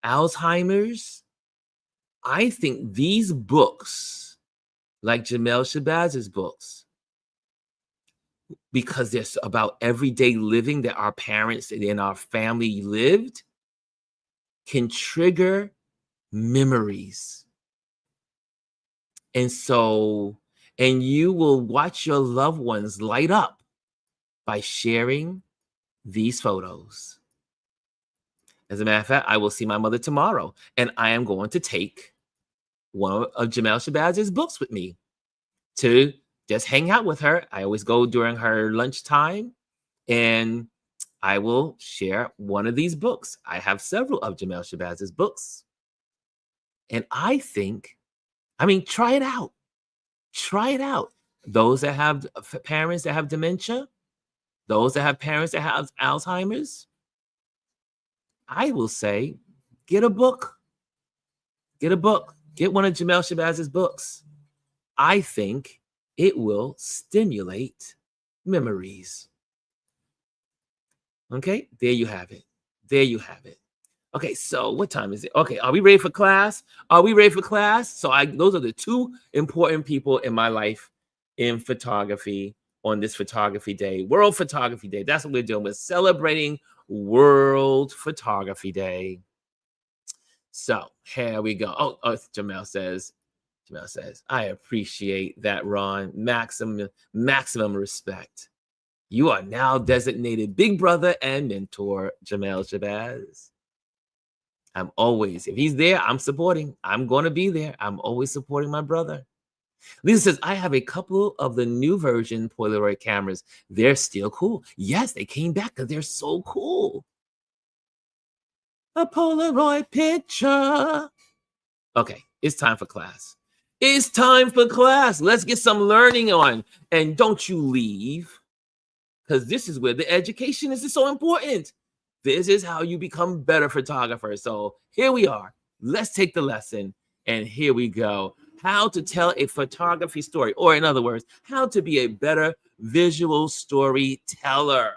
Alzheimer's, I think these books, like Jamel Shabazz's books, because they're about everyday living that our parents and our family lived, can trigger memories. And you will watch your loved ones light up by sharing these photos. As a matter of fact, I will see my mother tomorrow, and I am going to take one of Jamel Shabazz's books with me to just hang out with her. I always go during her lunchtime, and I will share one of these books. I have several of Jamel Shabazz's books. And I think, try it out. Try it out. Those that have parents that have dementia, those that have parents that have Alzheimer's, I will say, get a book. Get a book. Get one of Jamel Shabazz's books. I think it will stimulate memories. Okay, there you have it. There you have it. Okay, so what time is it? Okay, are we ready for class? Are we ready for class? So those are the two important people in my life in photography on this photography day, World Photography Day. That's what we're doing. We're celebrating World Photography Day. So here we go. Oh, Jamel says, I appreciate that, Ron. Maximum respect. You are now designated big brother and mentor, Jamel Shabazz. I'm always, if he's there, I'm supporting. I'm going to be there. I'm always supporting my brother. Lisa says, I have a couple of the new version Polaroid cameras. They're still cool. Yes, they came back because they're so cool. A Polaroid picture. Okay, it's time for class. It's time for class. Let's get some learning on. And don't you leave, because this is where the education is so important. This is how you become better photographers. So here we are. Let's take the lesson. And here we go. How to tell a photography story, or in other words, how to be a better visual storyteller.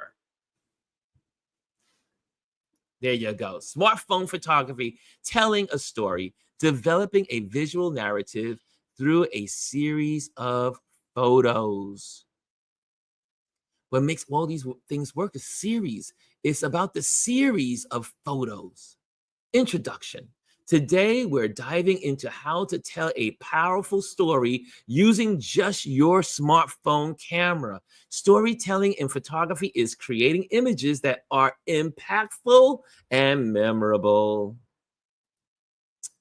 There you go. Smartphone photography, telling a story, developing a visual narrative through a series of photos. What makes all these things work is series. It's about the series of photos. Introduction. Today, we're diving into how to tell a powerful story using just your smartphone camera. Storytelling in photography is creating images that are impactful and memorable.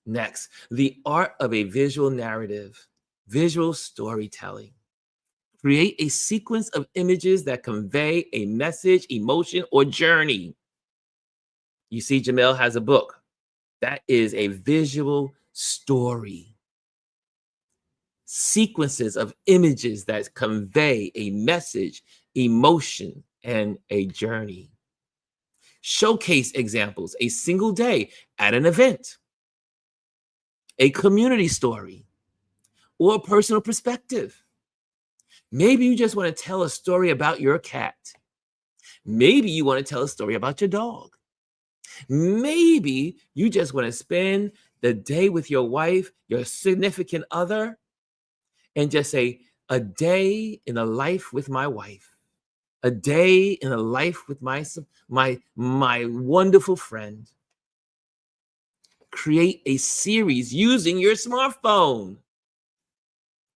Next, the art of a visual narrative, visual storytelling. Create a sequence of images that convey a message, emotion, or journey. You see, Jamel has a book. That is a visual story. Sequences of images that convey a message, emotion, and a journey. Showcase examples, a single day at an event, a community story, or a personal perspective. Maybe you just want to tell a story about your cat. Maybe you want to tell a story about your dog. Maybe you just want to spend the day with your wife, your significant other, and just say, a day in a life with my wife. A day in a life with my wonderful friend. Create a series using your smartphone.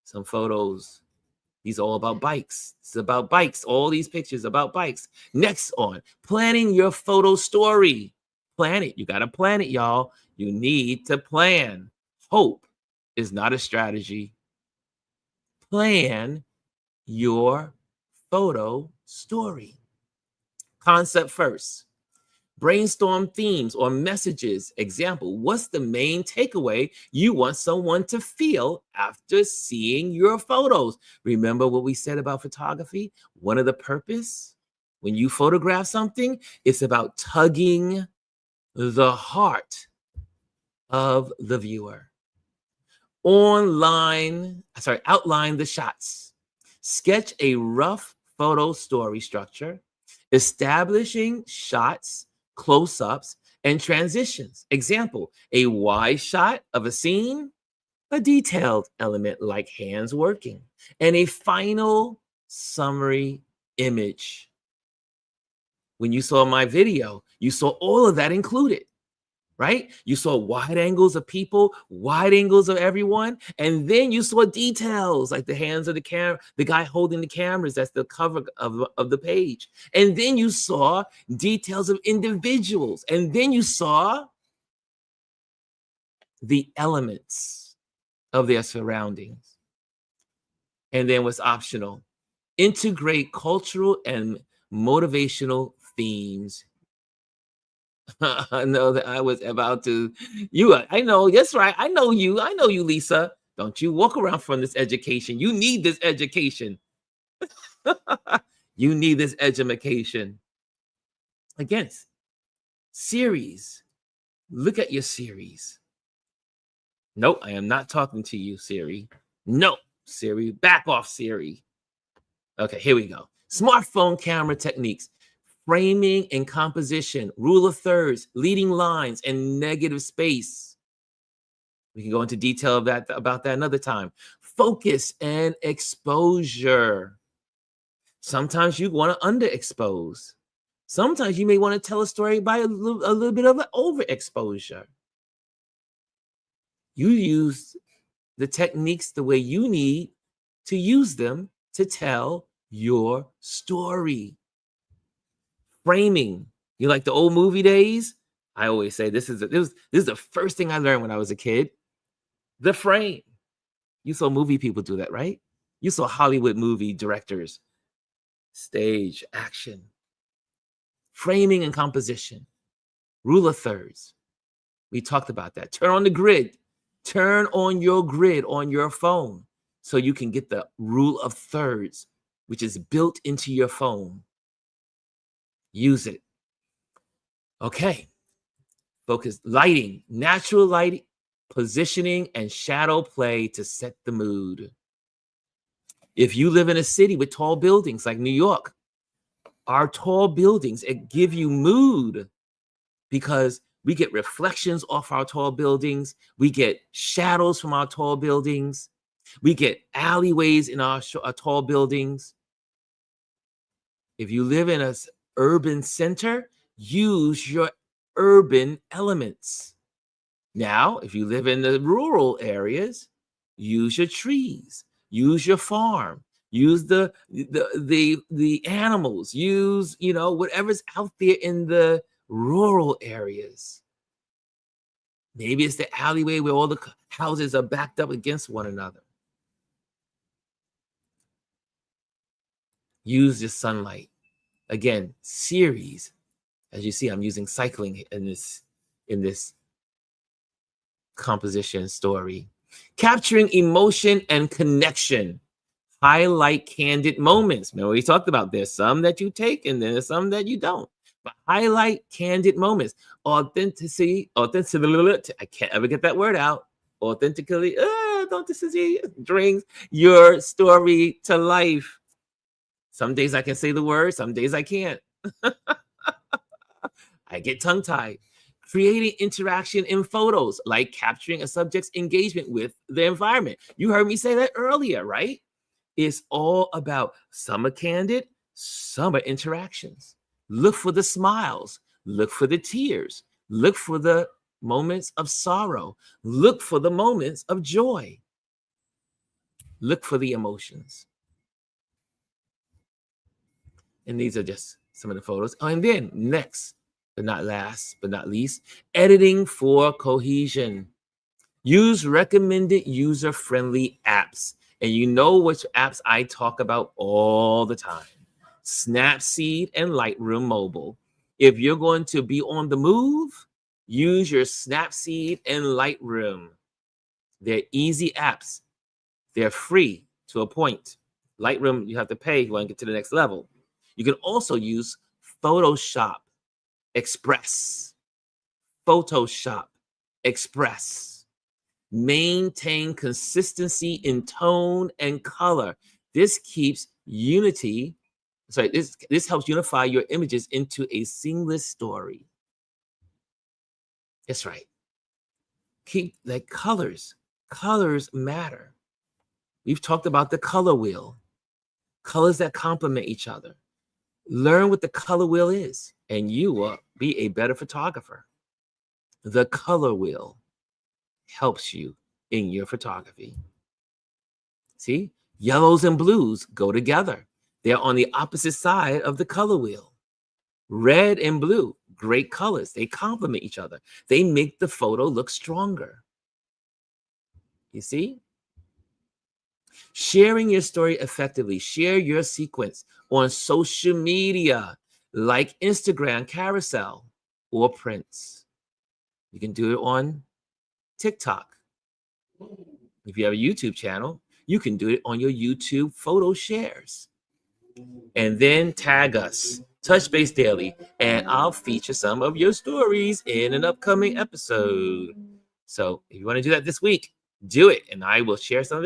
Some photos. These are all about bikes. It's about bikes. All these pictures about bikes. Next on, planning your photo story. Plan it. You got to plan it, y'all. You need to plan. Hope is not a strategy. Plan your photo story. Concept first. Brainstorm themes or messages. Example, what's the main takeaway you want someone to feel after seeing your photos? Remember what we said about photography? One of the purpose when you photograph something, it's about tugging the heart of the viewer. Outline the shots. Sketch a rough photo story structure, establishing shots, close-ups, and transitions. Example, a wide shot of a scene, a detailed element like hands working, and a final summary image. When you saw my video, you saw all of that included, right? You saw wide angles of people, wide angles of everyone, and then you saw details like the hands of the camera, the guy holding the cameras, that's the cover of the page. And then you saw details of individuals, and then you saw the elements of their surroundings. And then what's optional? Integrate cultural and motivational themes. I know that I was about to, I know, that's right. I know you, Lisa. Don't you walk around from this education. You need this education. You need this education. Again, series. Look at your series. Nope, I am not talking to you, Siri. No, Siri, back off, Siri. Okay, here we go. Smartphone camera techniques. Framing and composition, rule of thirds, leading lines, and negative space. We can go into detail about that another time. Focus and exposure. Sometimes you want to underexpose. Sometimes you may want to tell a story by a little bit of an overexposure. You use the techniques the way you need to use them to tell your story. Framing. You like the old movie days? I always say this is the first thing I learned when I was a kid. The frame. You saw movie people do that, right? You saw Hollywood movie directors. Stage, action. Framing and composition. Rule of thirds. We talked about that. Turn on the grid. Turn on your grid on your phone so you can get the rule of thirds, which is built into your phone. Use it. Okay. Focus. Lighting. Natural lighting, positioning, and shadow play to set the mood. If you live in a city with tall buildings like New York, our tall buildings, it give you mood because we get reflections off our tall buildings. We get shadows from our tall buildings. We get alleyways in our tall buildings. If you live in an urban center, use your urban elements. Now, if you live in the rural areas, use your trees, use your farm, use the animals, use, whatever's out there in the rural areas. Maybe it's the alleyway where all the houses are backed up against one another. Use the sunlight. Again, series. As you see, I'm using cycling in this composition story. Capturing emotion and connection. Highlight candid moments. Remember, we talked about there's some that you take and there's some that you don't. But highlight candid moments. Authenticity. I can't ever get that word out. Authentically. Authenticity brings your story to life. Some days I can say the word, some days I can't. I get tongue-tied. Creating interaction in photos, like capturing a subject's engagement with the environment. You heard me say that earlier, right? It's all about some are candid, some are interactions. Look for the smiles, look for the tears, look for the moments of sorrow, look for the moments of joy, look for the emotions. And these are just some of the photos. Oh, and then next, but not last, but not least, editing for cohesion. Use recommended user-friendly apps. And you know which apps I talk about all the time. Snapseed and Lightroom Mobile. If you're going to be on the move, use your Snapseed and Lightroom. They're easy apps. They're free to a point. Lightroom, you have to pay if you want to get to the next level. You can also use Photoshop Express. Photoshop Express. Maintain consistency in tone and color. This keeps unity. Sorry, this helps unify your images into a seamless story. That's right. Keep like colors. Colors matter. We've talked about the color wheel. Colors that complement each other. Learn what the color wheel is, and you will be a better photographer. The color wheel helps you in your photography. See, yellows and blues go together. They're on the opposite side of the color wheel. Red and blue, great colors. They complement each other. They make the photo look stronger. You see? Sharing your story effectively. Share your sequence on social media like Instagram carousel or prints. You can do it on TikTok. If you have a YouTube channel, you can do it on your YouTube photo shares. And then tag us, Touch Base Daily, and I'll feature some of your stories in an upcoming episode. So if you want to do that this week, do it, and I will share some of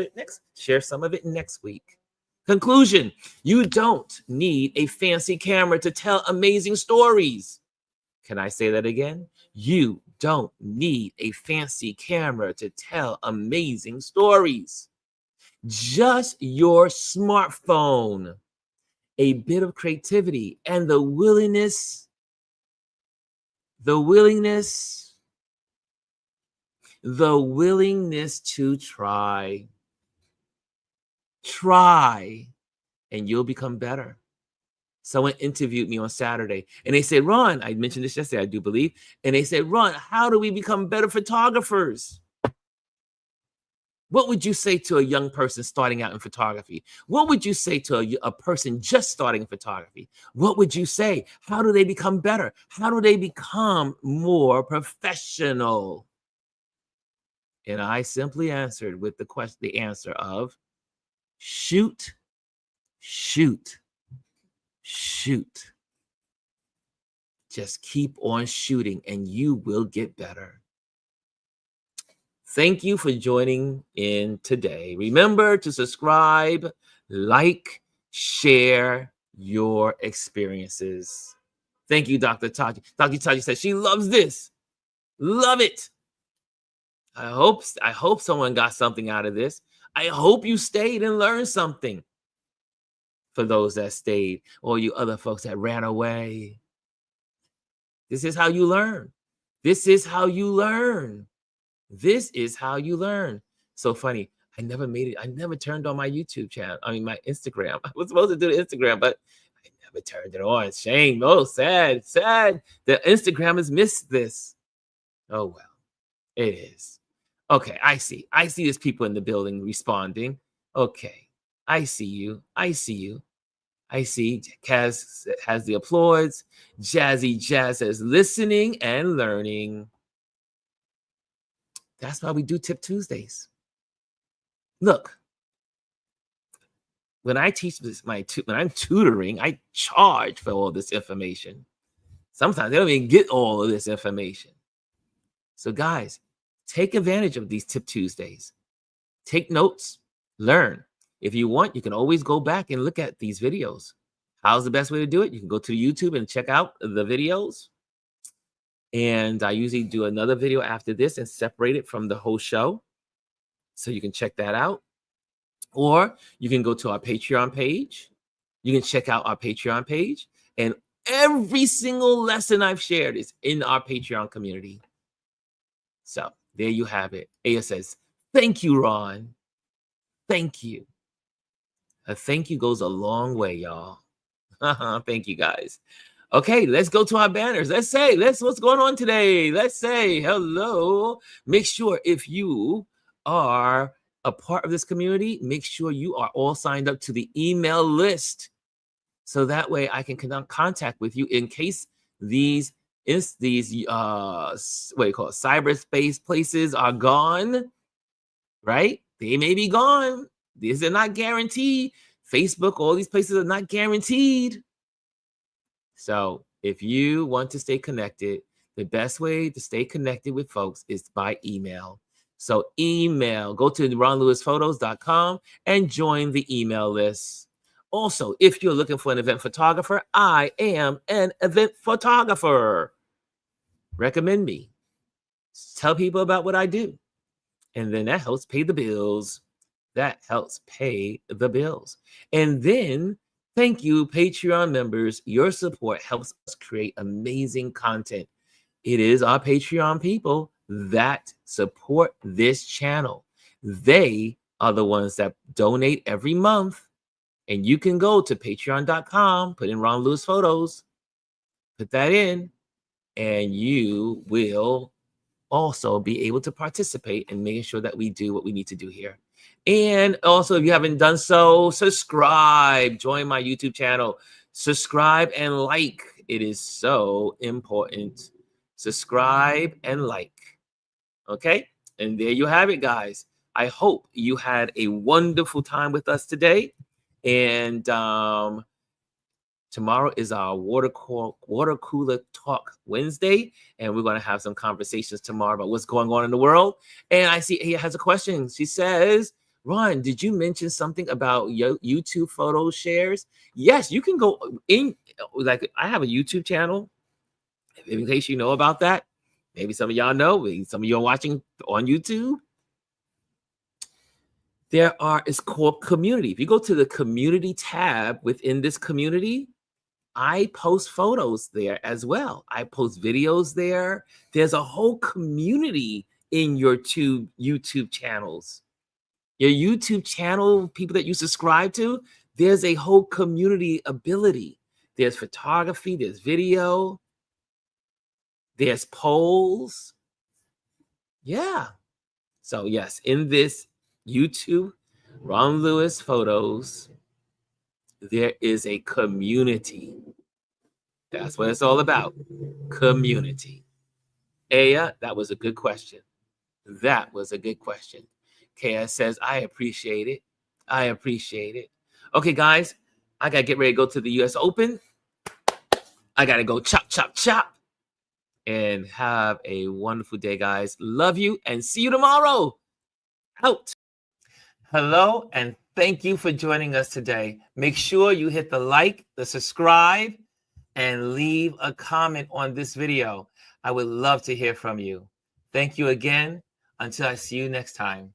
it next week. Conclusion: you don't need a fancy camera to tell amazing stories. Can I say that again? You don't need a fancy camera to tell amazing stories. Just your smartphone, a bit of creativity, and the willingness to try. Try, and you'll become better. Someone interviewed me on Saturday, and they said, Ron, I mentioned this yesterday, I do believe, and they said, Ron, how do we become better photographers? What would you say to a young person starting out in photography? What would you say to a person just starting in photography? What would you say? How do they become better? How do they become more professional? And I simply answered with the answer of shoot, shoot, shoot. Just keep on shooting and you will get better. Thank you for joining in today. Remember to subscribe, like, share your experiences. Thank you, Dr. Taji. Dr. Taji says she loves this. Love it. I hope someone got something out of this. I hope you stayed and learned something. For those that stayed, or you other folks that ran away. This is how you learn. This is how you learn. This is how you learn. So funny. I never made it. I never turned on my YouTube channel. I mean, my Instagram. I was supposed to do the Instagram, but I never turned it on. Shame. Oh, sad. The Instagram has missed this. Oh, well, it is. Okay, I see. There's people in the building responding. Okay, I see you. I see Kaz has the applause. Jazzy Jazz says listening and learning. That's why we do Tip Tuesdays. Look, when I teach this, when I'm tutoring, I charge for all this information. Sometimes they don't even get all of this information. So guys, take advantage of these Tip Tuesdays. Take notes, learn. If you want, you can always go back and look at these videos. How's the best way to do it? You can go to YouTube and check out the videos. And I usually do another video after this and separate it from the whole show. So you can check that out. Or you can go to our Patreon page. You can check out our Patreon page. And every single lesson I've shared is in our Patreon community. So there you have it. Aya says, thank you, Ron. Thank you. A thank you goes a long way, y'all. Thank you, guys. Okay, let's go to our banners. Let's what's going on today. Let's say hello. Make sure if you are a part of this community, make sure you are all signed up to the email list. So that way I can contact with you in case these what do you call it, cyberspace places are gone, right? They may be gone. These are not guaranteed. Facebook, all these places are not guaranteed. So if you want to stay connected, the best way to stay connected with folks is by email. So email, go to ronlewisphotos.com and join the email list. Also, if you're looking for an event photographer, I am an event photographer. Recommend me. Tell people about what I do. And then that helps pay the bills. That helps pay the bills. And then, thank you, Patreon members. Your support helps us create amazing content. It is our Patreon people that support this channel. They are the ones that donate every month. And you can go to patreon.com, put in Ron Lewis Photos, put that in, and you will also be able to participate in making sure that we do what we need to do here. And also, if you haven't done so, subscribe, join my YouTube channel, subscribe and like. It is so important. Subscribe and like. Okay. And there you have it, guys. I hope you had a wonderful time with us today. And tomorrow is our water cooler talk Wednesday, and we're going to have some conversations tomorrow about what's going on in the world. And I see Aya has a question. She says, Ron, did you mention something about YouTube photo shares? Yes, you can go in. Like, I have a YouTube channel, in case you know about that. Maybe some of y'all know. Maybe some of you are watching on YouTube. It's called community. If you go to the community tab within this community, I post photos there as well. I post videos there. There's a whole community in your two YouTube channels. Your YouTube channel, people that you subscribe to, there's a whole community ability. There's photography, there's video, there's polls. Yeah. So yes, in this YouTube, Ron Lewis Photos, there is a community. That's what it's all about. Community. Aya, that was a good question. That was a good question. Kaya says, I appreciate it. I appreciate it. Okay, guys, I got to get ready to go to the US Open. I got to go chop, chop, chop. And have a wonderful day, guys. Love you and see you tomorrow. Out. Hello, and thank you for joining us today. Make sure you hit the like, the subscribe, and leave a comment on this video. I would love to hear from you. Thank you again. Until I see you next time.